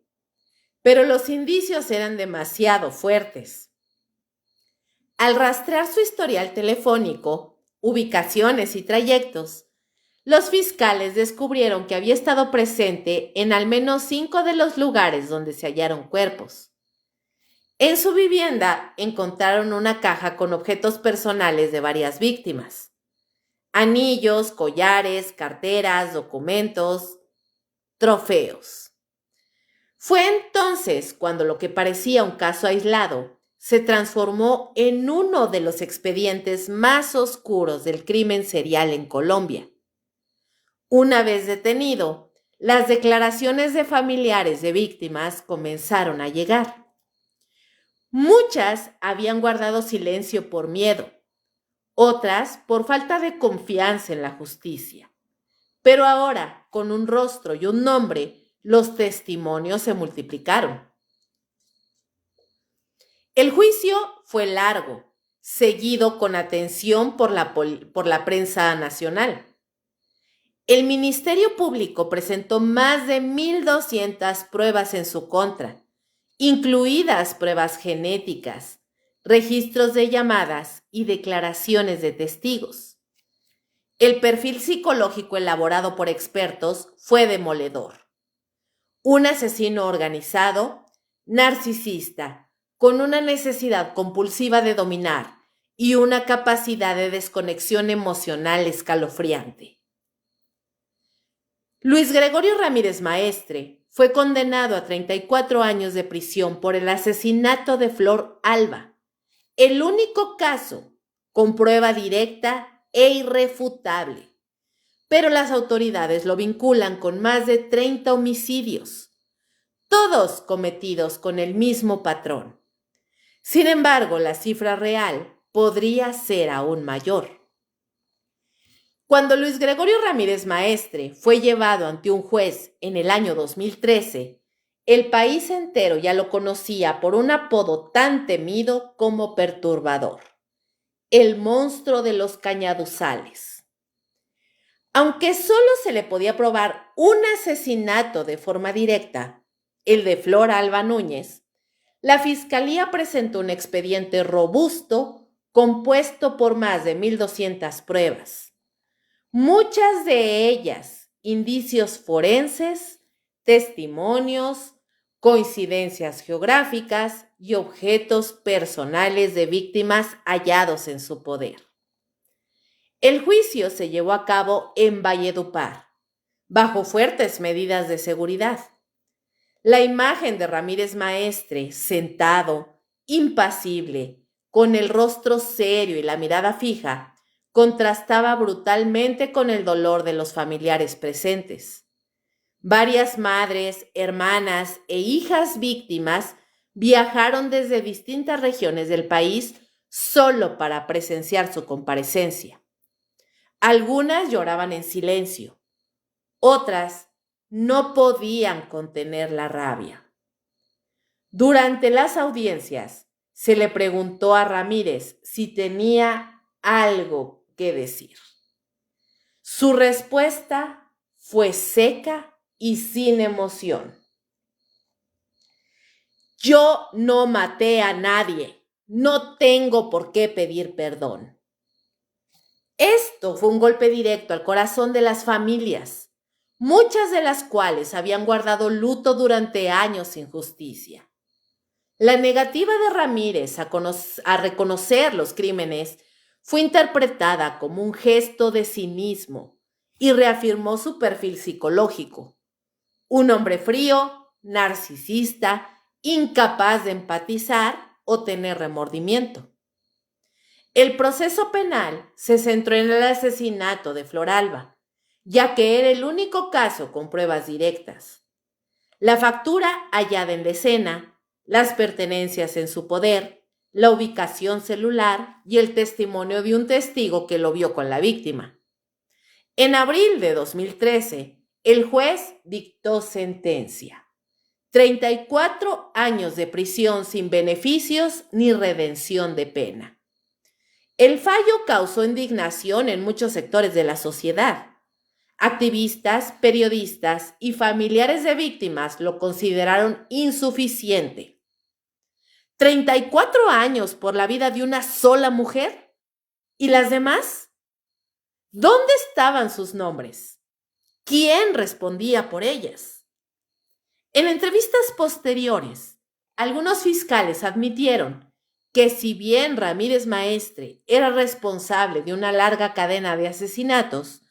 A: pero los indicios eran demasiado fuertes. Al rastrear su historial telefónico, ubicaciones y trayectos, los fiscales descubrieron que había estado presente en al menos 5 de los lugares donde se hallaron cuerpos. En su vivienda encontraron una caja con objetos personales de varias víctimas: anillos, collares, carteras, documentos, trofeos. Fue entonces cuando lo que parecía un caso aislado se transformó en uno de los expedientes más oscuros del crimen serial en Colombia. Una vez detenido, las declaraciones de familiares de víctimas comenzaron a llegar. Muchas habían guardado silencio por miedo, otras por falta de confianza en la justicia. Pero ahora, con un rostro y un nombre, los testimonios se multiplicaron. El juicio fue largo, seguido con atención por la prensa nacional. El Ministerio Público presentó más de 1,200 pruebas en su contra, incluidas pruebas genéticas, registros de llamadas y declaraciones de testigos. El perfil psicológico elaborado por expertos fue demoledor. Un asesino organizado, narcisista, con una necesidad compulsiva de dominar y una capacidad de desconexión emocional escalofriante. Luis Gregorio Ramírez Maestre fue condenado a 34 años de prisión por el asesinato de Flor Alba, el único caso con prueba directa e irrefutable. Pero las autoridades lo vinculan con más de 30 homicidios, todos cometidos con el mismo patrón. Sin embargo, la cifra real podría ser aún mayor. Cuando Luis Gregorio Ramírez Maestre fue llevado ante un juez en el año 2013, el país entero ya lo conocía por un apodo tan temido como perturbador: el monstruo de los cañaduzales. Aunque solo se le podía probar un asesinato de forma directa, el de Flor Alba Núñez, la Fiscalía presentó un expediente robusto compuesto por más de 1,200 pruebas. Muchas de ellas indicios forenses, testimonios, coincidencias geográficas y objetos personales de víctimas hallados en su poder. El juicio se llevó a cabo en Valledupar, bajo fuertes medidas de seguridad. La imagen de Ramírez Maestre, sentado, impasible, con el rostro serio y la mirada fija, contrastaba brutalmente con el dolor de los familiares presentes. Varias madres, hermanas e hijas víctimas viajaron desde distintas regiones del país solo para presenciar su comparecencia. Algunas lloraban en silencio, otras no podían contener la rabia. Durante las audiencias, se le preguntó a Ramírez si tenía algo que decir. Su respuesta fue seca y sin emoción. Yo no maté a nadie, no tengo por qué pedir perdón. Esto fue un golpe directo al corazón de las familias, muchas de las cuales habían guardado luto durante años sin justicia. La negativa de Ramírez a reconocer los crímenes fue interpretada como un gesto de cinismo y reafirmó su perfil psicológico. Un hombre frío, narcisista, incapaz de empatizar o tener remordimiento. El proceso penal se centró en el asesinato de Flor Alba, ya que era el único caso con pruebas directas. La factura hallada en la escena, las pertenencias en su poder, la ubicación celular y el testimonio de un testigo que lo vio con la víctima. En abril de 2013, el juez dictó sentencia. 34 años de prisión sin beneficios ni redención de pena. El fallo causó indignación en muchos sectores de la sociedad. Activistas, periodistas y familiares de víctimas lo consideraron insuficiente. 34 años por la vida de una sola mujer. ¿Y las demás? ¿Dónde estaban sus nombres? ¿Quién respondía por ellas? En entrevistas posteriores, algunos fiscales admitieron que si bien Ramírez Maestre era responsable de una larga cadena de asesinatos,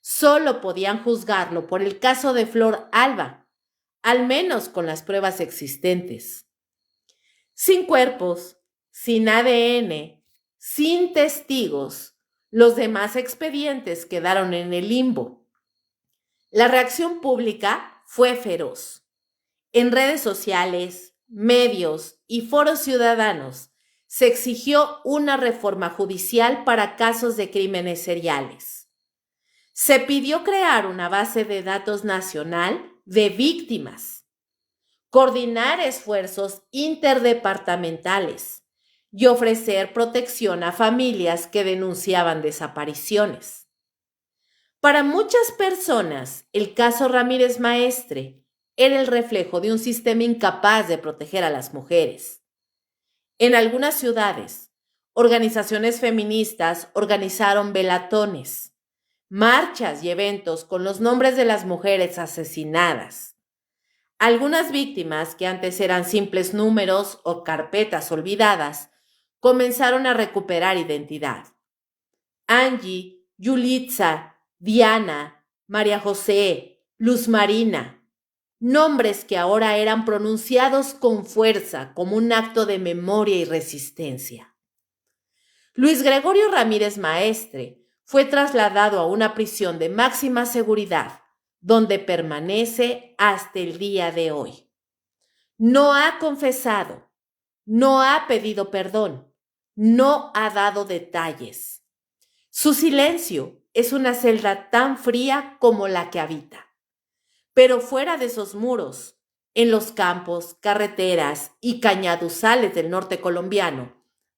A: solo podían juzgarlo por el caso de Flor Alba, al menos con las pruebas existentes. Sin cuerpos, sin ADN, sin testigos, los demás expedientes quedaron en el limbo. La reacción pública fue feroz. En redes sociales, medios y foros ciudadanos se exigió una reforma judicial para casos de crímenes seriales. Se pidió crear una base de datos nacional de víctimas, coordinar esfuerzos interdepartamentales y ofrecer protección a familias que denunciaban desapariciones. Para muchas personas, el caso Ramírez Maestre era el reflejo de un sistema incapaz de proteger a las mujeres. En algunas ciudades, organizaciones feministas organizaron velatones, marchas y eventos con los nombres de las mujeres asesinadas. Algunas víctimas, que antes eran simples números o carpetas olvidadas, comenzaron a recuperar identidad. Angie, Yulitza, Diana, María José, Luz Marina, nombres que ahora eran pronunciados con fuerza como un acto de memoria y resistencia. Luis Gregorio Ramírez Maestre fue trasladado a una prisión de máxima seguridad, donde permanece hasta el día de hoy. No ha confesado, no ha pedido perdón, no ha dado detalles. Su silencio es una celda tan fría como la que habita. Pero fuera de esos muros, en los campos, carreteras y cañaduzales del norte colombiano,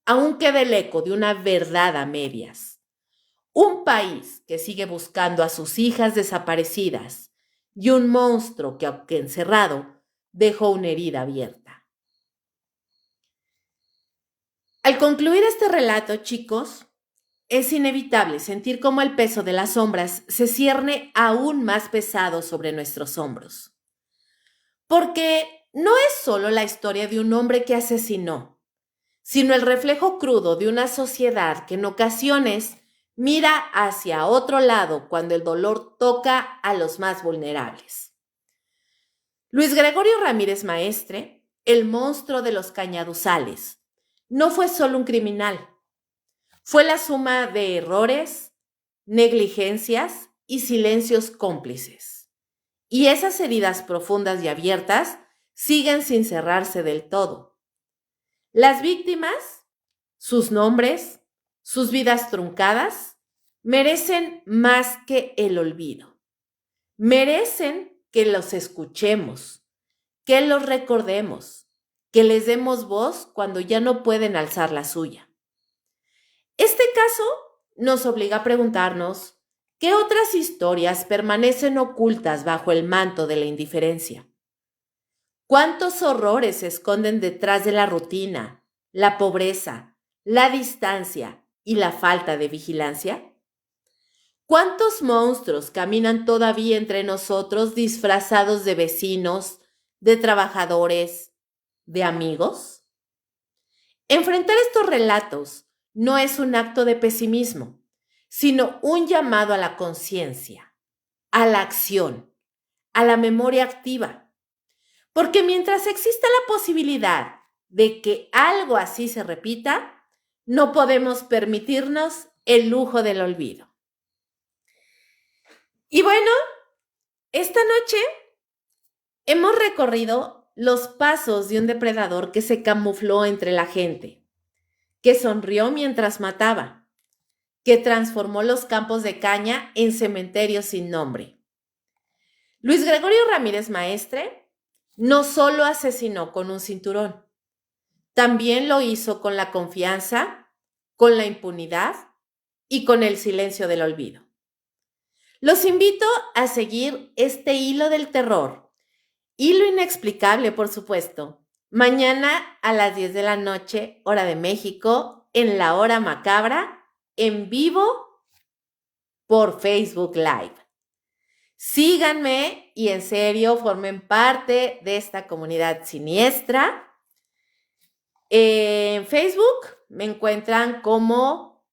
A: aún queda el eco de una verdad a medias. Un país que sigue buscando a sus hijas desaparecidas y un monstruo que, aunque encerrado, dejó una herida abierta. Al concluir este relato, chicos, es inevitable sentir cómo el peso de las sombras se cierne aún más pesado sobre nuestros hombros. Porque no es solo la historia de un hombre que asesinó, sino el reflejo crudo de una sociedad que en ocasiones mira hacia otro lado cuando el dolor toca a los más vulnerables. Luis Gregorio Ramírez Maestre, el monstruo de los Cañaduzales, no fue solo un criminal, fue la suma de errores, negligencias y silencios cómplices. Y esas heridas profundas y abiertas siguen sin cerrarse del todo. Las víctimas, sus nombres, sus vidas truncadas, merecen más que el olvido. Merecen que los escuchemos, que los recordemos, que les demos voz cuando ya no pueden alzar la suya. Este caso nos obliga a preguntarnos qué otras historias permanecen ocultas bajo el manto de la indiferencia. ¿Cuántos horrores se esconden detrás de la rutina, la pobreza, la distancia y la falta de vigilancia? ¿Cuántos monstruos caminan todavía entre nosotros disfrazados de vecinos, de trabajadores, de amigos? Enfrentar estos relatos no es un acto de pesimismo, sino un llamado a la conciencia, a la acción, a la memoria activa. Porque mientras exista la posibilidad de que algo así se repita, no podemos permitirnos el lujo del olvido. Y bueno, esta noche hemos recorrido los pasos de un depredador que se camufló entre la gente, que sonrió mientras mataba, que transformó los campos de caña en cementerios sin nombre. Luis Gregorio Ramírez Maestre no solo asesinó con un cinturón, también lo hizo con la confianza, con la impunidad y con el silencio del olvido. Los invito a seguir este hilo del terror, hilo inexplicable, por supuesto, mañana a las 10 de la noche, hora de México, en la hora macabra, en vivo por Facebook Live. Síganme y en serio formen parte de esta comunidad siniestra. En Facebook me encuentran como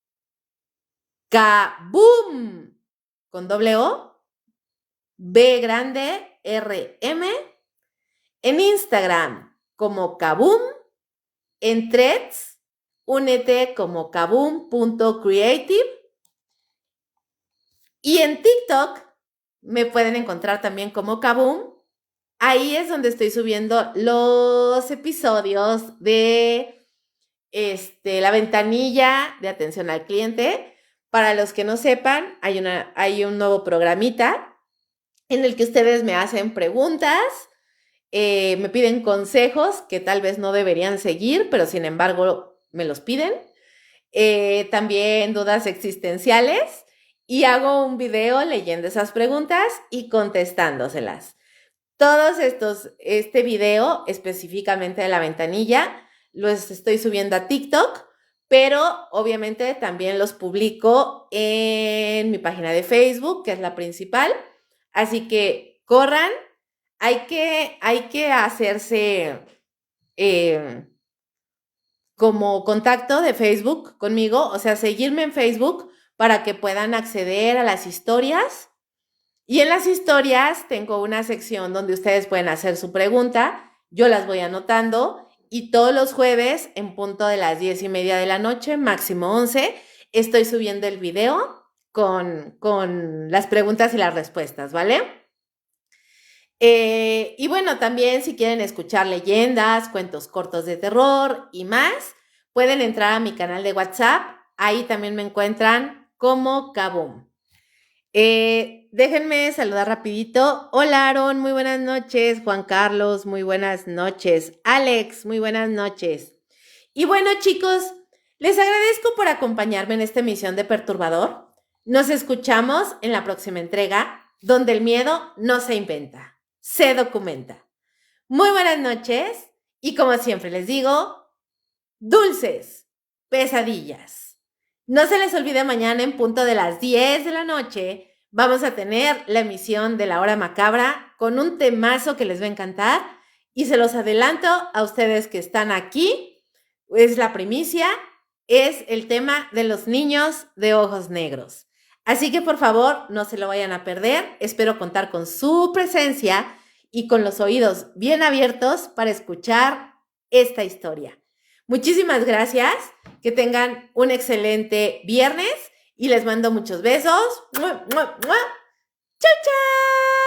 A: Kaboom con doble O, B grande, RM. En Instagram como Kaboom. En Threads, únete como kaboom.creative. Y en TikTok me pueden encontrar también como Kaboom. Ahí es donde estoy subiendo los episodios de la ventanilla de atención al cliente. Para los que no sepan, hay un nuevo programita en el que ustedes me hacen preguntas, me piden consejos que tal vez no deberían seguir, pero sin embargo me los piden. También dudas existenciales y hago un video leyendo esas preguntas y contestándoselas. Este video específicamente de la ventanilla, los estoy subiendo a TikTok, pero obviamente también los publico en mi página de Facebook, que es la principal. Así que corran, hay que hacerse como contacto de Facebook conmigo, o sea, seguirme en Facebook para que puedan acceder a las historias. Y en las historias tengo una sección donde ustedes pueden hacer su pregunta, yo las voy anotando y todos los jueves en punto de las 10:30 de la noche, máximo 11, estoy subiendo el video con las preguntas y las respuestas, ¿vale? Y bueno, también si quieren escuchar leyendas, cuentos cortos de terror y más, pueden entrar a mi canal de WhatsApp, ahí también me encuentran como Kaboom. Déjenme saludar rapidito. Hola Aaron, muy buenas noches. Juan Carlos, muy buenas noches. Alex, muy buenas noches. Y bueno chicos, les agradezco por acompañarme en esta emisión de Perturbador. Nos escuchamos en la próxima entrega, donde el miedo no se inventa, se documenta. Muy buenas noches y como siempre les digo, dulces pesadillas. No se les olvide mañana en punto de las 10 de la noche vamos a tener la emisión de la hora macabra con un temazo que les va a encantar y se los adelanto a ustedes que están aquí, es la primicia, es el tema de los niños de ojos negros. Así que por favor, no se lo vayan a perder. Espero contar con su presencia y con los oídos bien abiertos para escuchar esta historia. Muchísimas gracias, que tengan un excelente viernes y les mando muchos besos. ¡Mua, mua, mua! ¡Chao, chao!